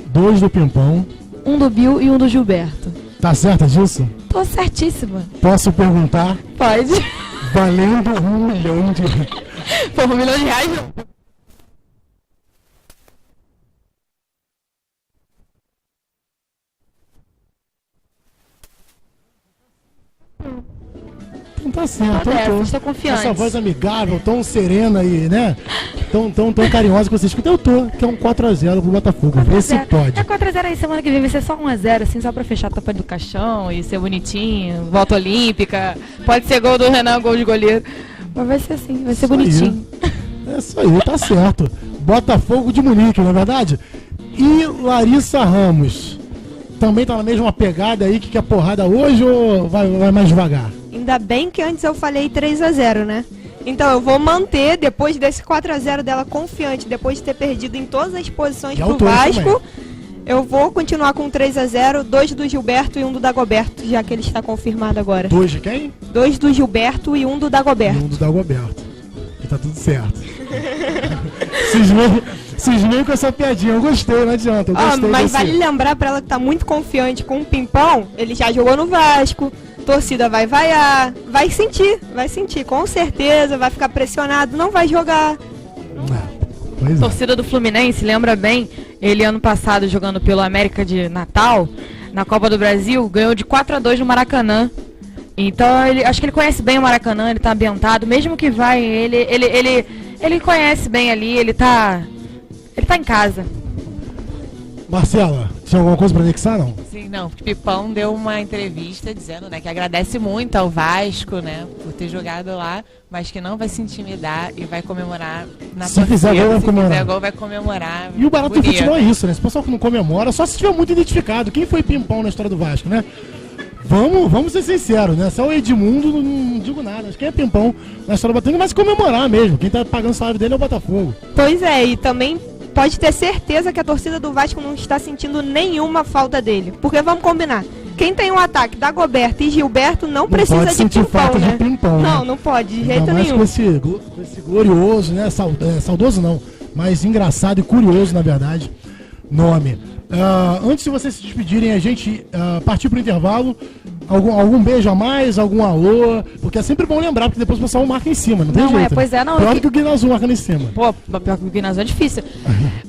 2 do Pimpão. 1 do Bill e 1 do Gilberto. Tá certa disso? Tô certíssima. Posso perguntar? Pode. Valendo R$1 milhão de... Pô, R$1 milhão não. Então tá certo, Estou confiante. Essa voz amigável, tão serena e, né? Tão carinhosa que você escuta. Eu tô, que é um 4-0 pro Botafogo. Vê se pode. É 4-0 aí, semana que vem vai ser só 1-0, assim, só pra fechar a tapa do caixão e ser bonitinho, volta olímpica. Pode ser gol do Renan, gol de goleiro. Mas vai ser assim, vai ser bonitinho. É isso aí, tá certo. Botafogo de Munique, não é verdade? E Larissa Ramos, também tá na mesma pegada aí que a porrada hoje ou vai mais devagar? Ainda bem que antes eu falei 3-0, né? Então eu vou manter, depois desse 4-0 dela confiante, depois de ter perdido em todas as posições pro Vasco, também. Eu vou continuar com 3-0, 2 do Gilberto e 1 do Dagoberto, já que ele está confirmado agora. 2 de quem? 2 do Gilberto e 1 do Dagoberto. E 1 do Dagoberto. E tá tudo certo. Cismei com essa piadinha, eu gostei, não adianta. Mas vale lembrar pra ela que tá muito confiante com o Pimpão, ele já jogou no Vasco. Torcida vai vaiar, vai sentir, com certeza, vai ficar pressionado, não vai jogar. Torcida do Fluminense, lembra bem, ele ano passado jogando pelo América de Natal, na Copa do Brasil, ganhou de 4-2 no Maracanã. Então, acho que ele conhece bem o Maracanã, ele tá ambientado, mesmo que vai, ele conhece bem ali, ele tá em casa. Marcela, tinha alguma coisa pra anexar, não? Sim, não. O Pipão deu uma entrevista dizendo, né, que agradece muito ao Vasco, né, por ter jogado lá, mas que não vai se intimidar e vai comemorar na torcida. Se fizer gol, vai comemorar. E o barato do futebol é isso, né? Esse pessoal que não comemora, só se tiver muito identificado. Quem foi Pimpão na história do Vasco, né? Vamos ser sinceros, né? Se é o Edmundo, não digo nada. Acho que é Pimpão na história do Botafogo, mas comemorar mesmo. Quem tá pagando o salário dele é o Botafogo. Pois é, e também pode ter certeza que a torcida do Vasco não está sentindo nenhuma falta dele. Porque vamos combinar, quem tem um ataque Dagoberto e Gilberto não precisa de Pimpão, né? Não pode, de jeito nenhum. Com esse glorioso, né? Saudoso não, mas engraçado e curioso, na verdade, nome. Antes de vocês se despedirem, a gente partir pro intervalo. Algum beijo a mais, algum alô? Porque é sempre bom lembrar, porque depois o pessoal marca em cima, não tem jeito. Pois é, não. Pior que o Guinazu marcando em cima. Pô, pior que o Guinazu é difícil.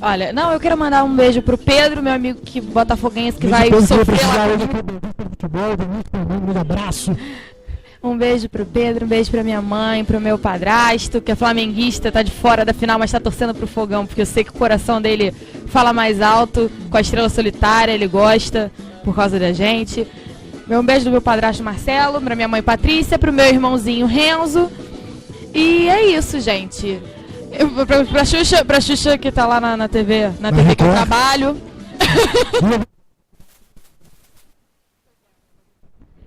Olha, não, eu quero mandar um beijo pro Pedro, meu amigo que botafoguense, que vai sofrer lá. Um abraço. Um beijo pro Pedro, um beijo pra minha mãe, pro meu padrasto, que é flamenguista, tá de fora da final, mas tá torcendo pro Fogão, porque eu sei que o coração dele fala mais alto, com a Estrela Solitária, ele gosta, por causa da gente. Um beijo do meu padrasto Marcelo, pra minha mãe Patrícia, pro meu irmãozinho Renzo. E é isso, gente. Pra Xuxa que tá lá na TV, na TV que eu trabalho.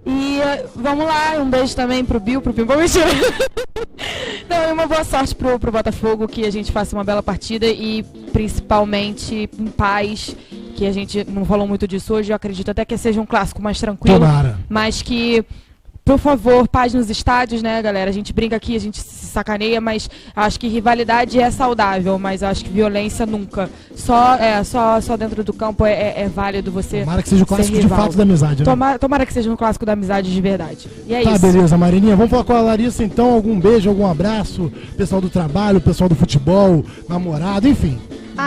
E vamos lá, um beijo também pro Bill, pro Pimpão. Não, e uma boa sorte pro Botafogo, que a gente faça uma bela partida e principalmente em paz, que a gente não falou muito disso hoje, eu acredito até que seja um clássico mais tranquilo. Tomara. Mas que, por favor, paz nos estádios, né, galera? A gente brinca aqui, a gente se sacaneia, mas acho que rivalidade é saudável, mas acho que violência nunca. Só dentro do campo é válido você. Tomara que seja o clássico de fato da amizade, né? Tomara que seja um clássico da amizade de verdade. E é isso. Tá, beleza, Marininha. Vamos falar com a Larissa então. Algum beijo, algum abraço? Pessoal do trabalho, pessoal do futebol, namorado, enfim.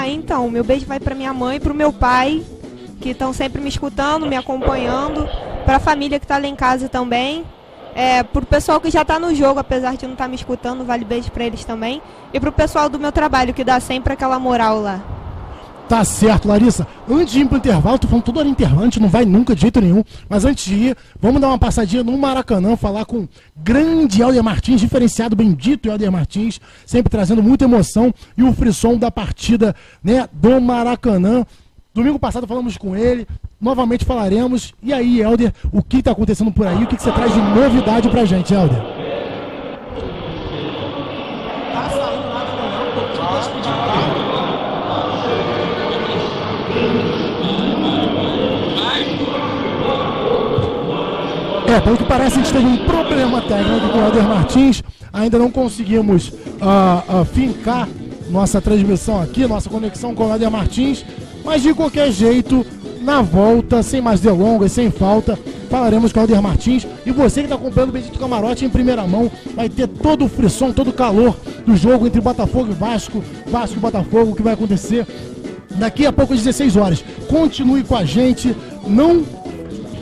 Então, meu beijo vai pra minha mãe, pro meu pai, que estão sempre me escutando, me acompanhando, para a família que está lá em casa também, para o pessoal que já está no jogo, apesar de não estar me escutando, vale beijo para eles também, e para o pessoal do meu trabalho, que dá sempre aquela moral lá. Tá certo, Larissa. Antes de ir pro intervalo, tô falando toda hora intervalo, a gente não vai nunca de jeito nenhum. Mas antes de ir, vamos dar uma passadinha no Maracanã, falar com o grande Helder Martins, diferenciado, bendito Helder Martins, sempre trazendo muita emoção e o frisson da partida, né, do Maracanã. Domingo passado falamos com ele, novamente falaremos. E aí, Helder, o que tá acontecendo por aí? O que você traz de novidade pra gente, Helder? Tá saindo nada não, porque eu posso pedir pra pelo que parece, a gente teve um problema técnico com o Helder Martins. Ainda não conseguimos fincar nossa transmissão aqui, nossa conexão com o Helder Martins. Mas de qualquer jeito, na volta, sem mais delongas, sem falta, falaremos com o Helder Martins. E você que está acompanhando o Bendito Camarote em primeira mão, vai ter todo o frisson, todo o calor do jogo entre Botafogo e Vasco. Vasco e Botafogo, que vai acontecer daqui a pouco às 16 horas. Continue com a gente, não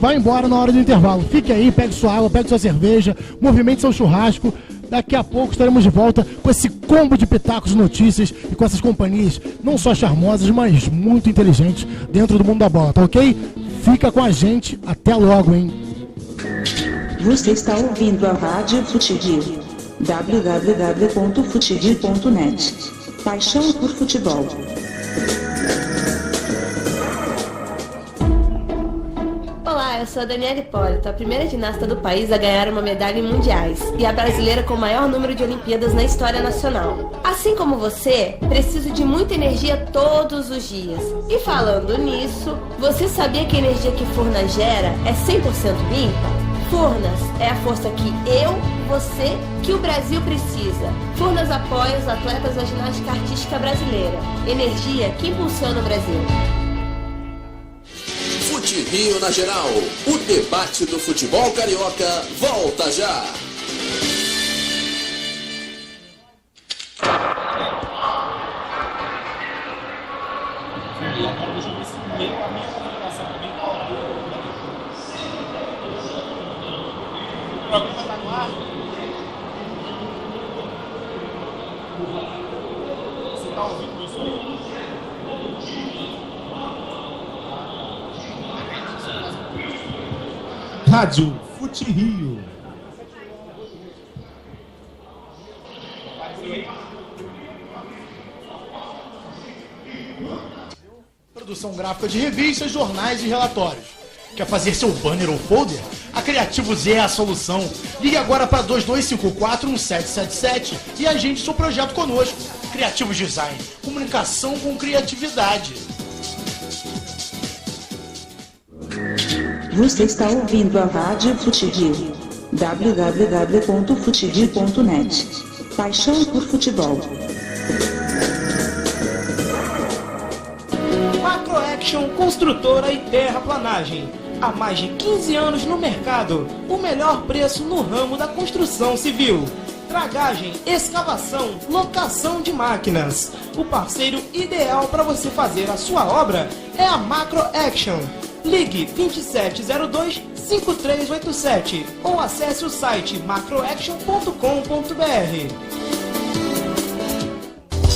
vai embora na hora do intervalo. Fique aí, pegue sua água, pegue sua cerveja, movimente seu churrasco. Daqui a pouco estaremos de volta com esse combo de pitacos de notícias e com essas companhias não só charmosas, mas muito inteligentes dentro do mundo da bola, tá ok? Fica com a gente, até logo, hein? Você está ouvindo a Rádio FuteRio, www.futerio.net. Paixão por futebol. Olá, eu sou a Daniela Hipólito, a primeira ginasta do país a ganhar uma medalha em mundiais e a brasileira com o maior número de Olimpíadas na história nacional. Assim como você, preciso de muita energia todos os dias. E falando nisso, você sabia que a energia que Furnas gera é 100% limpa? Furnas é a força que você, que o Brasil precisa. Furnas apoia os atletas da ginástica artística brasileira. Energia que impulsiona o Brasil. FuteRio na geral, o debate do futebol carioca volta já. O programa está no ar. Você está ouvindo isso aí? Rádio FuteRio. Produção gráfica de revistas, jornais e relatórios. Quer fazer seu banner ou folder? A Criativos é a solução. Ligue agora para 2254-1777 e agende seu projeto conosco. Criativos Design. Comunicação com criatividade. Você está ouvindo a Rádio FuteRio, www.futerio.net. Paixão por futebol. Macroaction Construtora e Terraplanagem. Há mais de 15 anos no mercado. O melhor preço no ramo da construção civil. Dragagem, escavação, locação de máquinas. O parceiro ideal para você fazer a sua obra é a Macroaction. Ligue 2702-5387 ou acesse o site macroaction.com.br.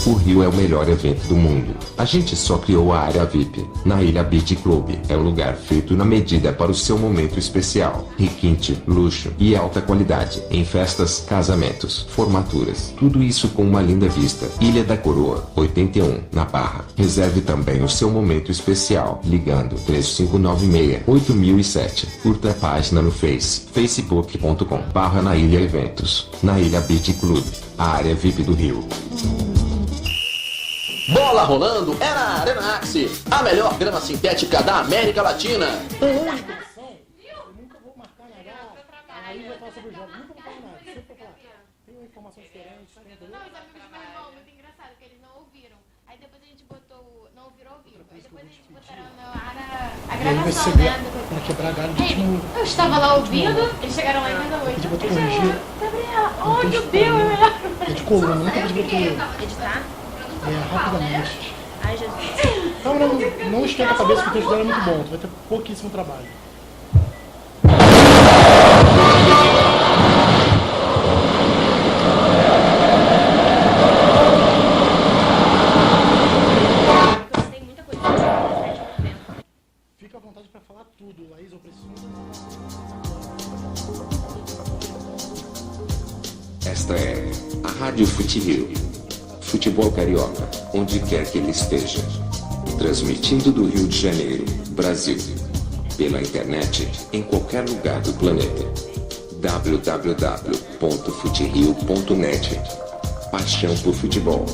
O Rio é o melhor evento do mundo. A gente só criou a área VIP. Na Ilha Beach Club. É um lugar feito na medida para o seu momento especial. Requinte, luxo e alta qualidade. Em festas, casamentos, formaturas. Tudo isso com uma linda vista. Ilha da Coroa, 81, na Barra. Reserve também o seu momento especial. Ligando 3596-8007. Curta a página no facebook.com/na Ilha Eventos. Na Ilha Beach Club. A área VIP do Rio. Bola rolando é na Arena Axi, a melhor grama sintética da América Latina. A gravação, né? Pra quebrar galho, Eu estava lá ouvindo, eles chegaram lá em casa hoje. Gabriela, oh meu Deus, é de coluna, nunca pedi pra tu editar? rapidamente. Ai, Jesus. Então não esquenta a cabeça que o texto dela é muito bom, tu vai ter pouquíssimo trabalho. Fica à vontade para falar tudo, Laís, eu preciso. Esta é a Rádio Fute-Rio. Futebol carioca, onde quer que ele esteja. Transmitindo do Rio de Janeiro, Brasil. Pela internet, em qualquer lugar do planeta. www.futerio.net. Paixão por futebol.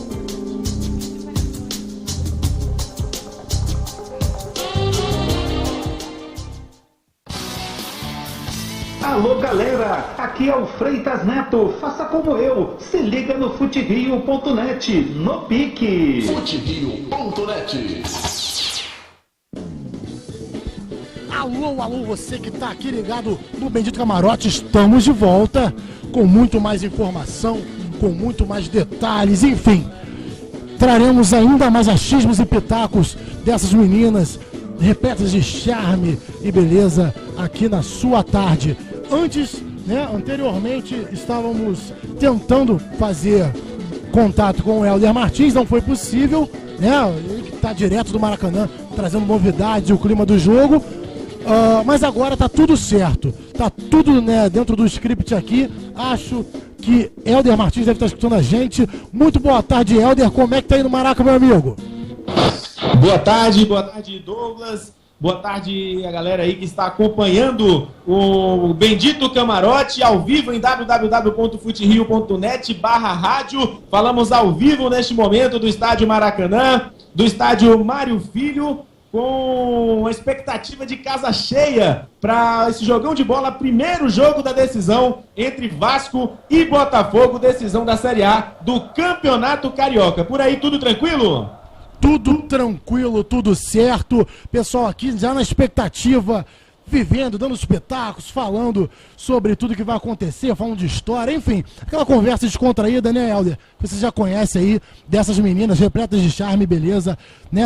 Alô galera, aqui é o Freitas Neto, faça como eu, se liga no futerio.net, no pique. Futerio.net. Alô, você que tá aqui ligado no Bendito Camarote, estamos de volta com muito mais informação, com muito mais detalhes, enfim. Traremos ainda mais achismos e pitacos dessas meninas, repletas de charme e beleza aqui na sua tarde. Antes, anteriormente, estávamos tentando fazer contato com o Helder Martins, não foi possível, ele que está direto do Maracanã, trazendo novidades e o clima do jogo, mas agora tá tudo certo, tá tudo dentro do script aqui. Acho que Helder Martins deve estar escutando a gente. Muito boa tarde, Helder, como é que tá aí no Maraca, meu amigo? Boa tarde, Douglas. Boa tarde a galera aí que está acompanhando o Bendito Camarote ao vivo em www.futerio.net/rádio. Falamos ao vivo neste momento do estádio Maracanã, do estádio Mário Filho, com uma expectativa de casa cheia para esse jogão de bola, primeiro jogo da decisão entre Vasco e Botafogo, decisão da Série A do Campeonato Carioca. Por aí tudo tranquilo? Tudo tranquilo, tudo certo. Pessoal aqui já na expectativa, vivendo, dando espetáculos, falando sobre tudo que vai acontecer, falando de história, enfim, aquela conversa descontraída, né, Helder? Você já conhece aí dessas meninas repletas de charme e beleza,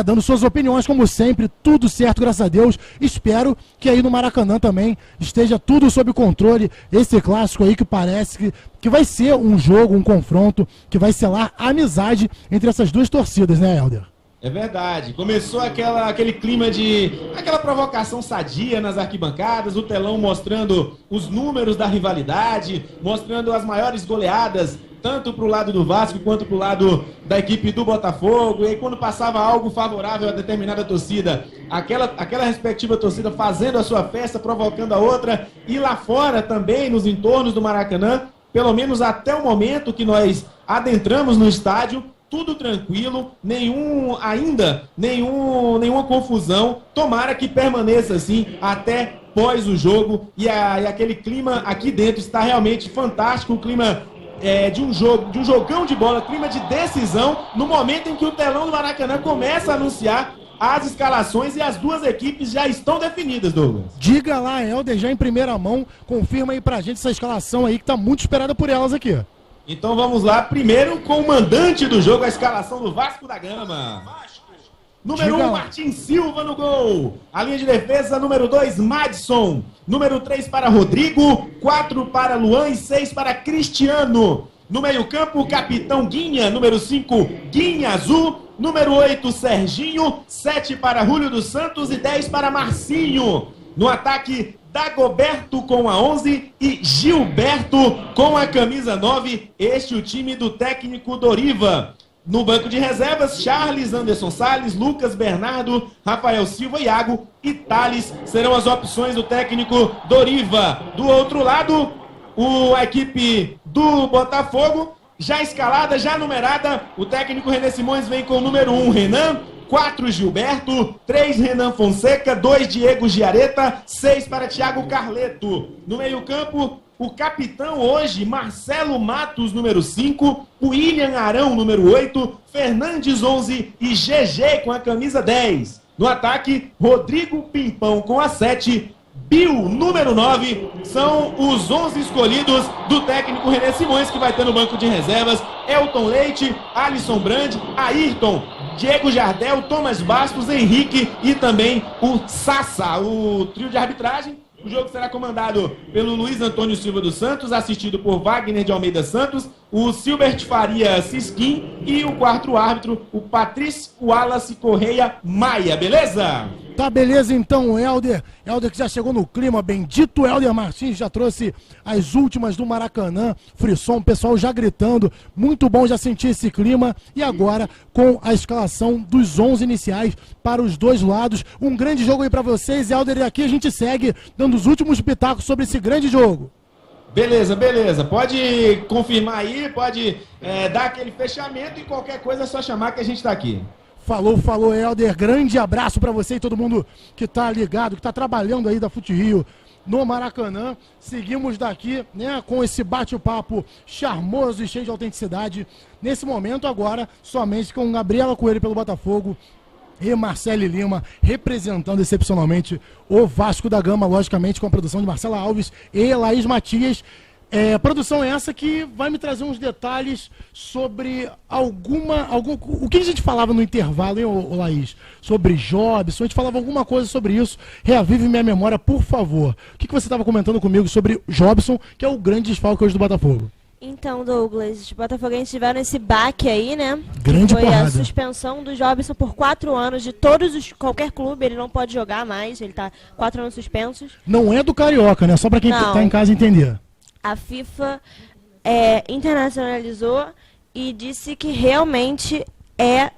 dando suas opiniões como sempre, tudo certo, graças a Deus. Espero que aí no Maracanã também esteja tudo sob controle, esse clássico aí que parece que vai ser um jogo, um confronto, que vai selar a amizade entre essas duas torcidas, né, Helder? É verdade, começou aquele clima de aquela provocação sadia nas arquibancadas, o telão mostrando os números da rivalidade, mostrando as maiores goleadas, tanto para o lado do Vasco quanto para o lado da equipe do Botafogo. E aí quando passava algo favorável a determinada torcida, aquela respectiva torcida fazendo a sua festa, provocando a outra, e lá fora também, nos entornos do Maracanã, pelo menos até o momento que nós adentramos no estádio, tudo tranquilo, nenhuma confusão. Tomara que permaneça assim até pós o jogo. E aquele clima aqui dentro está realmente fantástico. O clima de um jogão de bola, clima de decisão, no momento em que o telão do Maracanã começa a anunciar as escalações e as duas equipes já estão definidas, Douglas. Diga lá, Helder, já em primeira mão, confirma aí pra gente essa escalação aí que tá muito esperada por elas aqui. Então vamos lá, primeiro com o mandante do jogo, a escalação do Vasco da Gama. Número 1, Martim Silva no gol. A linha de defesa, número 2, Madison. Número 3 para Rodrigo, 4 para Luan e 6 para Cristiano. No meio-campo, Capitão Guinha. Número 5, Guinha Azul. Número 8, Serginho. 7 para Júlio dos Santos e 10 para Marcinho. No ataque, Dagoberto com a 11 e Gilberto com a camisa 9. Este é o time do técnico Doriva. No banco de reservas, Charles, Anderson Salles, Lucas, Bernardo, Rafael Silva, Iago e Thales serão as opções do técnico Doriva. Do outro lado, a equipe do Botafogo, já escalada, já numerada. O técnico René Simões vem com o número 1, Renan. 4, Gilberto, 3, Renan Fonseca, 2, Diego Giareta, 6 para Thiago Carleto. No meio-campo, o capitão hoje, Marcelo Matos, número 5, William Arão, número 8, Fernandes, 11 e GG com a camisa 10. No ataque, Rodrigo Pimpão com a 7, Bill, número 9, são os 11 escolhidos do técnico René Simões, que vai ter no banco de reservas Elton Leite, Alisson Brand, Ayrton, Diego Jardel, Thomas Bastos, Henrique e também o Sassa, o trio de arbitragem. O jogo será comandado pelo Luiz Antônio Silva dos Santos, assistido por Wagner de Almeida Santos, o Silbert Faria Sisquim e o quarto árbitro, o Patrício Wallace Correia Maia, beleza? Tá, beleza então, Helder. Helder que já chegou no clima, bendito Helder Martins, já trouxe as últimas do Maracanã, frisson, o pessoal já gritando, muito bom já sentir esse clima. E agora, com a escalação dos 11 iniciais para os dois lados, um grande jogo aí pra vocês, Helder, e aqui a gente segue dando os últimos pitacos sobre esse grande jogo. Beleza, beleza. Pode confirmar aí, pode dar aquele fechamento e qualquer coisa é só chamar que a gente tá aqui. Falou, Helder. Grande abraço pra você e todo mundo que tá ligado, que tá trabalhando aí da Fute Rio no Maracanã. Seguimos daqui, né, com esse bate-papo charmoso e cheio de autenticidade. Nesse momento agora, somente com Gabriela Coelho pelo Botafogo e Marcele Lima representando excepcionalmente o Vasco da Gama, logicamente com a produção de Marcela Alves e Laís Matias. Produção essa que vai me trazer uns detalhes sobre o que a gente falava no intervalo, hein, Laís? Sobre Jobson, a gente falava alguma coisa sobre isso. Reavive minha memória, por favor. O que você estava comentando comigo sobre Jobson, que é o grande desfalque hoje do Botafogo? Então, Douglas, os botafoguenses tiveram esse baque aí, né? Grande foi porrada. A suspensão do Jobson por 4 anos de qualquer clube, ele não pode jogar mais, ele tá 4 anos suspensos. Não é do Carioca, né? Só para quem tá em casa entender. A FIFA internacionalizou e disse que realmente é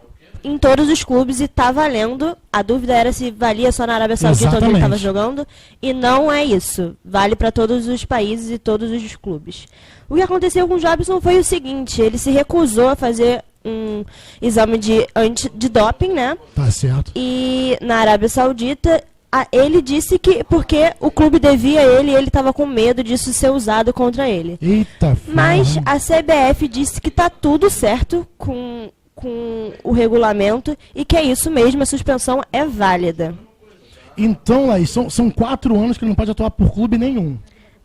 em todos os clubes e tá valendo. A dúvida era se valia só na Arábia Saudita onde ele estava jogando, e não é isso. Vale para todos os países e todos os clubes. O que aconteceu com o Jobson foi o seguinte: ele se recusou a fazer um exame de doping, né? Tá certo. E na Arábia Saudita ele disse que porque o clube devia ele e ele estava com medo disso ser usado contra ele. Eita, mas a CBF disse que tá tudo certo com o regulamento e que é isso mesmo, a suspensão é válida. Então, Laís, são 4 anos que ele não pode atuar por clube nenhum.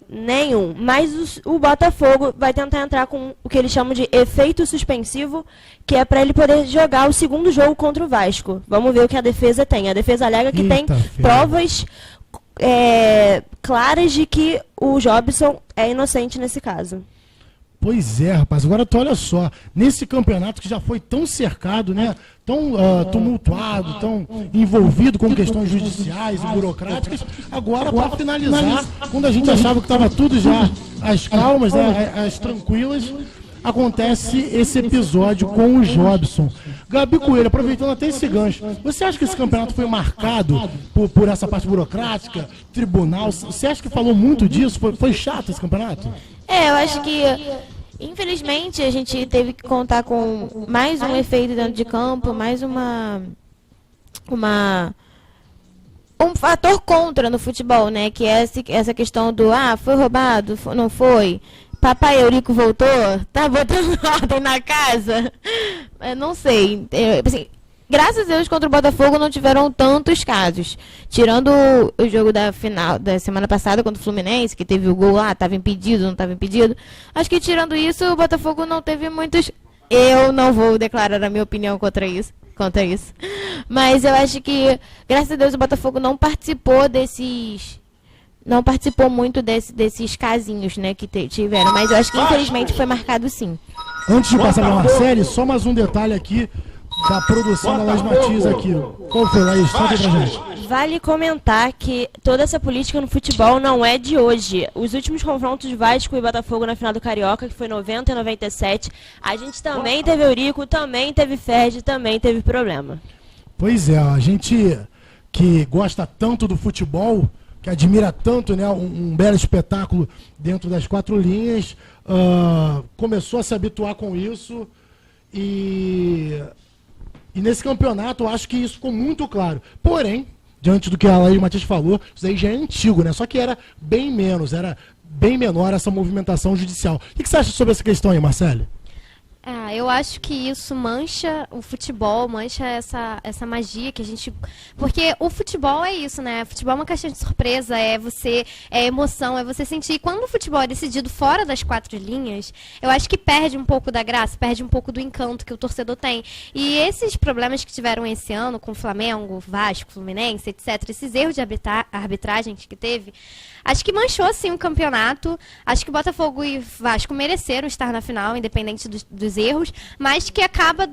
Nenhum, mas o Botafogo vai tentar entrar com o que eles chamam de efeito suspensivo, que é para ele poder jogar o segundo jogo contra o Vasco. Vamos ver o que a defesa tem. A defesa alega que tem provas claras de que o Jobson é inocente nesse caso. Pois é, rapaz. Agora tu olha só, nesse campeonato que já foi tão cercado, né, tão tumultuado, tão envolvido com questões judiciais e burocráticas, agora para finalizar, quando a gente achava que estava tudo já às calmas, né, às tranquilas, acontece esse episódio com o Jobson. Gabi Coelho, aproveitando até esse gancho, você acha que esse campeonato foi marcado por essa parte burocrática, tribunal? Você acha que falou muito disso? Foi chato esse campeonato? Eu acho que, infelizmente, a gente teve que contar com mais um efeito dentro de campo, mais um fator contra no futebol, né? Que é essa questão do, foi roubado, não foi? Papai Eurico voltou? Tá botando ordem na casa? Eu não sei. Assim, graças a Deus, contra o Botafogo não tiveram tantos casos. Tirando o jogo da final da semana passada contra o Fluminense, que teve o gol lá, estava impedido, não estava impedido. Acho que tirando isso, o Botafogo não teve muitos. Eu não vou declarar a minha opinião contra isso. Mas eu acho que, graças a Deus, o Botafogo não participou não participou muito desses casinhos, né, que tiveram. Mas eu acho que, infelizmente, foi marcado sim. Antes de passar para a Marcele, só mais um detalhe aqui da produção da Laís Matias aqui. Qual foi, Laís? Conta pra gente. Vale comentar que toda essa política no futebol não é de hoje. Os últimos confrontos de Vasco e Botafogo na final do Carioca, que foi 90 e 97, a gente também teve Eurico, também teve Ferdi, também teve problema. Pois é, a gente que gosta tanto do futebol, que admira tanto, né, um belo espetáculo dentro das 4 linhas, começou a se habituar com isso e nesse campeonato eu acho que isso ficou muito claro. Porém, diante do que a Laís Matias falou, isso aí já é antigo, né? Só que era bem menor essa movimentação judicial. O que você acha sobre essa questão aí, Marcele? Eu acho que isso mancha o futebol, mancha essa magia que a gente... Porque o futebol é isso, né? O futebol é uma caixinha de surpresa, é emoção, é você sentir. Quando o futebol é decidido fora das 4 linhas, eu acho que perde um pouco da graça, perde um pouco do encanto que o torcedor tem. E esses problemas que tiveram esse ano com o Flamengo, Vasco, Fluminense, etc., esses erros de arbitragem que teve, acho que manchou, sim, o campeonato. Acho que Botafogo e Vasco mereceram estar na final, independente dos erros, mas que acaba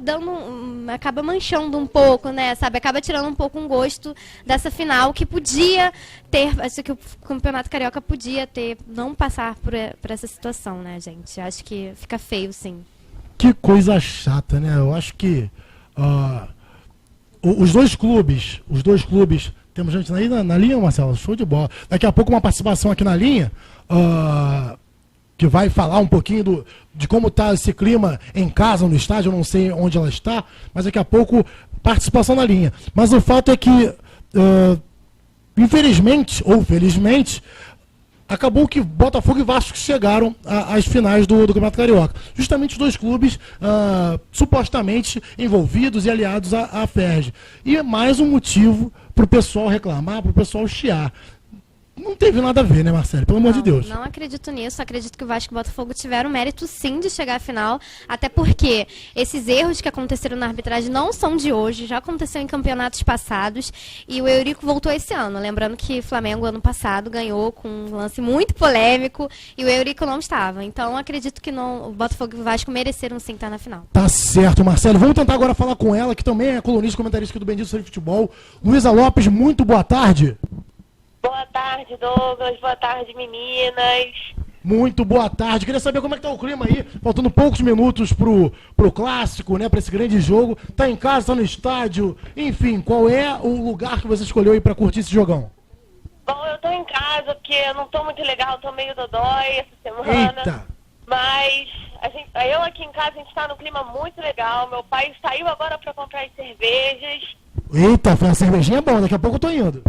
manchando um pouco, né, sabe? Acaba tirando um pouco um gosto dessa final que podia ter, acho que o Campeonato Carioca podia ter, não passar por essa situação, né, gente? Acho que fica feio, sim. Que coisa chata, né? Eu acho que os dois clubes, temos gente aí na linha, Marcelo, show de bola. Daqui a pouco uma participação aqui na linha, que vai falar um pouquinho de como está esse clima em casa, no estádio, eu não sei onde ela está, mas daqui a pouco participação na linha. Mas o fato é que, infelizmente, ou felizmente, acabou que Botafogo e Vasco chegaram às finais do Campeonato Carioca. Justamente os dois clubes supostamente envolvidos e aliados à FERJ. E é mais um motivo para o pessoal reclamar, para o pessoal chiar. Não teve nada a ver, né, Marcelo? Pelo amor de Deus. Não acredito nisso. Acredito que o Vasco e o Botafogo tiveram mérito, sim, de chegar à final. Até porque esses erros que aconteceram na arbitragem não são de hoje. Já aconteceu em campeonatos passados. E o Eurico voltou esse ano. Lembrando que o Flamengo, ano passado, ganhou com um lance muito polêmico. E o Eurico não estava. Então, acredito que não, o Botafogo e o Vasco mereceram, sim, estar na final. Tá certo, Marcelo. Vamos tentar agora falar com ela, que também é colunista e comentarista aqui do Bendito Sobre Futebol. Luísa Lopes, muito boa tarde. Boa tarde, Douglas. Boa tarde, meninas. Muito boa tarde. Queria saber como é que tá o clima aí. Faltando poucos minutos pro clássico, né? Pra esse grande jogo. Tá em casa, tá no estádio. Enfim, qual é o lugar que você escolheu aí pra curtir esse jogão? Bom, eu tô em casa porque eu não tô muito legal. Tô meio dodói essa semana. Eita. Mas eu aqui em casa, a gente tá num clima muito legal. Meu pai saiu agora pra comprar as cervejas. Eita, a cervejinha é bom. Daqui a pouco eu tô indo.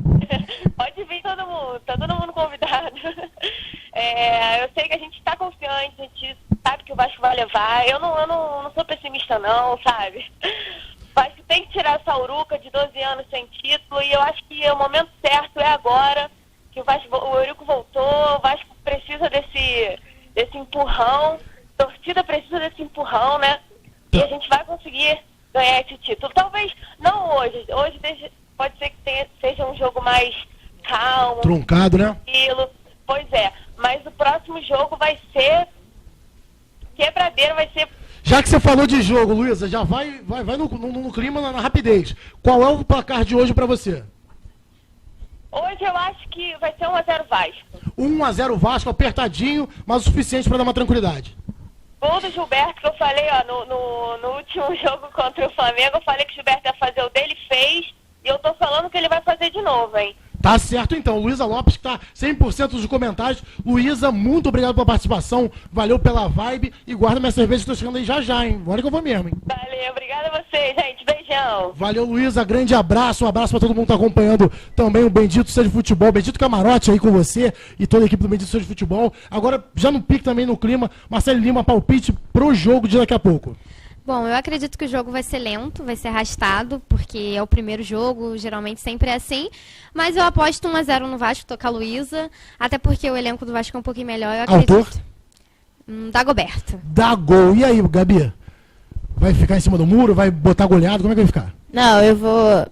Pode vir todo mundo, tá todo mundo convidado. Eu sei que a gente tá confiante, a gente sabe que o Vasco vai levar. Eu não sou pessimista não, sabe? O Vasco tem que tirar essa uruca de 12 anos sem título e eu acho que o momento certo é agora, que o Eurico voltou, o Vasco precisa desse empurrão, a torcida precisa desse empurrão, né? E a gente vai conseguir ganhar esse título. Talvez não hoje, pode ser que seja um jogo mais calmo. Truncado, né? Pois é, mas o próximo jogo vai ser quebradeiro, vai ser... Já que você falou de jogo, Luísa, já vai no clima, na rapidez. Qual é o placar de hoje pra você? Hoje eu acho que vai ser 1-0 Vasco. 1-0 Vasco, apertadinho, mas o suficiente pra dar uma tranquilidade. Gol do Gilberto, que eu falei, no último jogo contra o Flamengo, eu falei que o Gilberto ia fazer o dele, fez, e eu tô falando que ele vai fazer de novo, hein? Tá certo então, Luísa Lopes, que tá 100% dos comentários. Luísa, muito obrigado pela participação, valeu pela vibe, e guarda minha cerveja que eu tô chegando aí já, hein? Olha que eu vou mesmo, hein? Valeu, obrigada a você, gente, beijão. Valeu, Luísa, grande abraço, um abraço pra todo mundo que tá acompanhando também o Bendito Seja de Futebol, Bendito Camarote aí com você e toda a equipe do Bendito Seja de Futebol. Agora, já no pique também no clima, Marcelo Lima, palpite pro jogo de daqui a pouco. Bom, eu acredito que o jogo vai ser lento, vai ser arrastado, porque é o primeiro jogo, geralmente sempre é assim. Mas eu aposto 1-0 no Vasco, tô com a Luísa, até porque o elenco do Vasco é um pouquinho melhor, eu acredito. Autor? Dagoberto. Dagol. E aí, Gabi? Vai ficar em cima do muro? Vai botar goleado? Como é que vai ficar? Não, eu vou...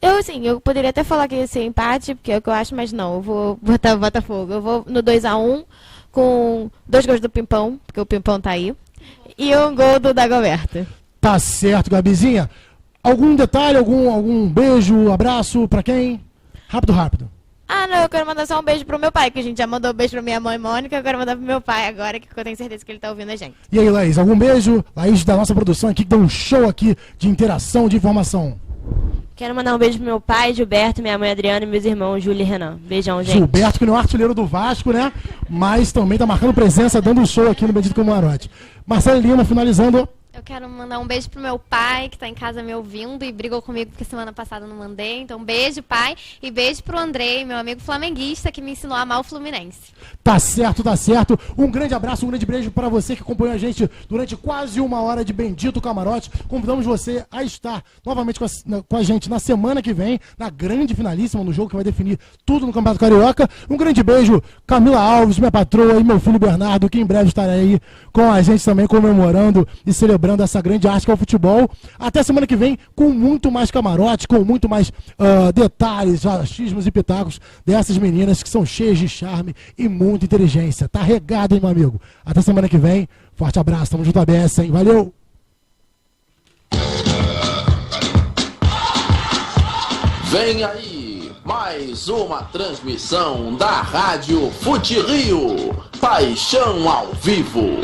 eu poderia até falar que ia ser empate, porque é o que eu acho, mas não, eu vou botar o Botafogo. Eu vou no 2-1, com 2 gols do Pimpão, porque o Pimpão tá aí. E um gol do Dagoberto. Tá certo, Gabizinha. Algum detalhe, algum beijo, abraço pra quem? Rápido. Ah, não, eu quero mandar só um beijo pro meu pai, que a gente já mandou um beijo pra minha mãe, Mônica. Eu quero mandar pro meu pai agora, que eu tenho certeza que ele tá ouvindo a gente. E aí, Laís, algum beijo? Laís da nossa produção aqui, que dá um show aqui de interação, de informação. Quero mandar um beijo pro meu pai, Gilberto, minha mãe Adriana e meus irmãos, Júlia e Renan. Beijão, gente. Gilberto, que não é artilheiro do Vasco, né? Mas também tá marcando presença, dando um show aqui no Bendito Camarote. Marcelo Lima, finalizando. Eu quero mandar um beijo pro meu pai, que tá em casa me ouvindo e brigou comigo porque semana passada eu não mandei. Então, beijo, pai. E beijo pro Andrei, meu amigo flamenguista, que me ensinou a amar o Fluminense. Tá certo, tá certo. Um grande abraço, um grande beijo para você que acompanhou a gente durante quase uma hora de Bendito Camarote. Convidamos você a estar novamente com a gente na semana que vem, na grande finalíssima, no jogo que vai definir tudo no Campeonato Carioca. Um grande beijo, Camila Alves, minha patroa, e meu filho Bernardo, que em breve estará aí com a gente também, comemorando e celebrando essa grande arte que é o futebol. Até semana que vem com muito mais camarote, com muito mais detalhes, achismos e pitacos dessas meninas que são cheias de charme e muita inteligência. Tá regado, hein, meu amigo? Até semana que vem. Forte abraço, tamo junto a beça, hein? Valeu! Vem aí mais uma transmissão da Rádio Fute Rio. Paixão ao vivo.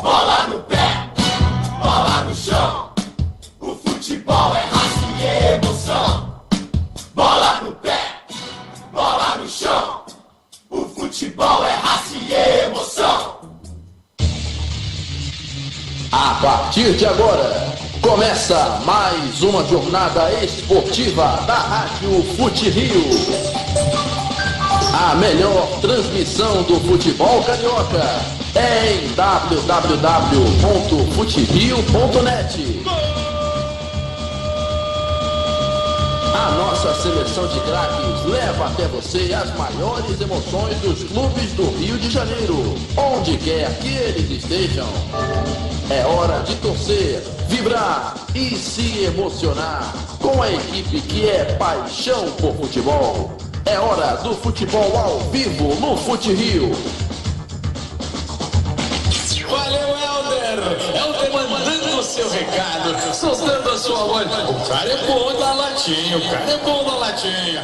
Bola no pé, bola no chão. O futebol é raça e emoção. Bola no pé, bola no chão. O futebol é raça e emoção. A partir de agora, começa mais uma jornada esportiva da Rádio Fute Rio. A melhor transmissão do futebol carioca é em www.futerio.net. A nossa seleção de craques leva até você as maiores emoções dos clubes do Rio de Janeiro, onde quer que eles estejam. É hora de torcer, vibrar e se emocionar com a equipe que é paixão por futebol. É hora do futebol ao vivo no Fute Rio. Valeu, Helder! Helder mandando o seu recado, soltando a sua voz. O cara é bom da latinha, o cara é bom da latinha.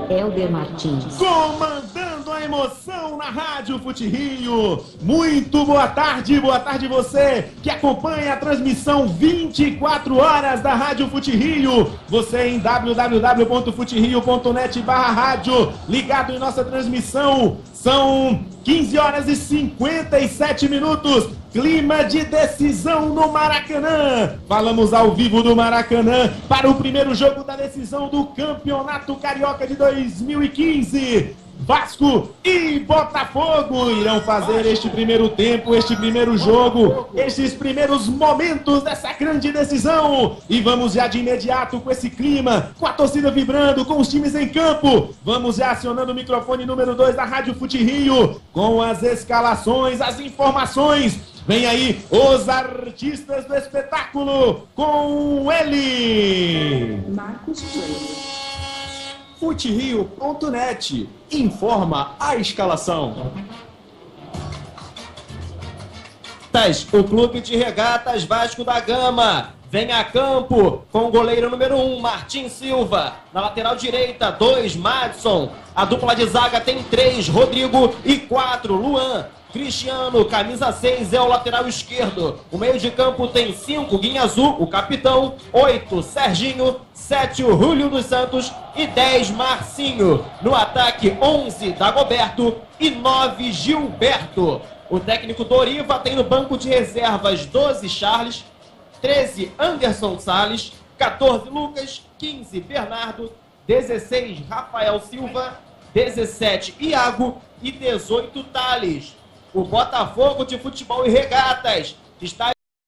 Helder Martins. Comandando a emoção na Rádio Fute Rio. Muito boa tarde você que acompanha a transmissão 24 horas da Rádio Fute Rio. Você em www.futerio.net/rádio, ligado em nossa transmissão. São 15 horas e 57 minutos. Clima de decisão no Maracanã. Falamos ao vivo do Maracanã para o primeiro jogo da decisão do Campeonato Carioca de 2015. Vasco e Botafogo irão fazer este primeiro tempo, este primeiro jogo, estes primeiros momentos dessa grande decisão. E vamos já de imediato com esse clima, com a torcida vibrando, com os times em campo. Vamos já acionando o microfone número 2 da Rádio Fute Rio, com as escalações, as informações. Vem aí os artistas do espetáculo, com ele, Marcos Coelho. Futerio.net informa a escalação. O Clube de Regatas Vasco da Gama vem a campo com o goleiro número 1, Martim Silva. Na lateral direita, 2, Madison. A dupla de zaga tem 3, Rodrigo, e 4, Luan. Cristiano, camisa 6, é o lateral esquerdo. O meio de campo tem 5, Guinhazu, o capitão. 8, Serginho. 7, o Júlio dos Santos. E 10, Marcinho. No ataque, 11, Dagoberto. E 9, Gilberto. O técnico Doriva tem no banco de reservas 12, Charles. 13, Anderson Salles. 14, Lucas. 15, Bernardo. 16, Rafael Silva. 17, Iago. E 18, Thales. O Botafogo de Futebol e Regatas está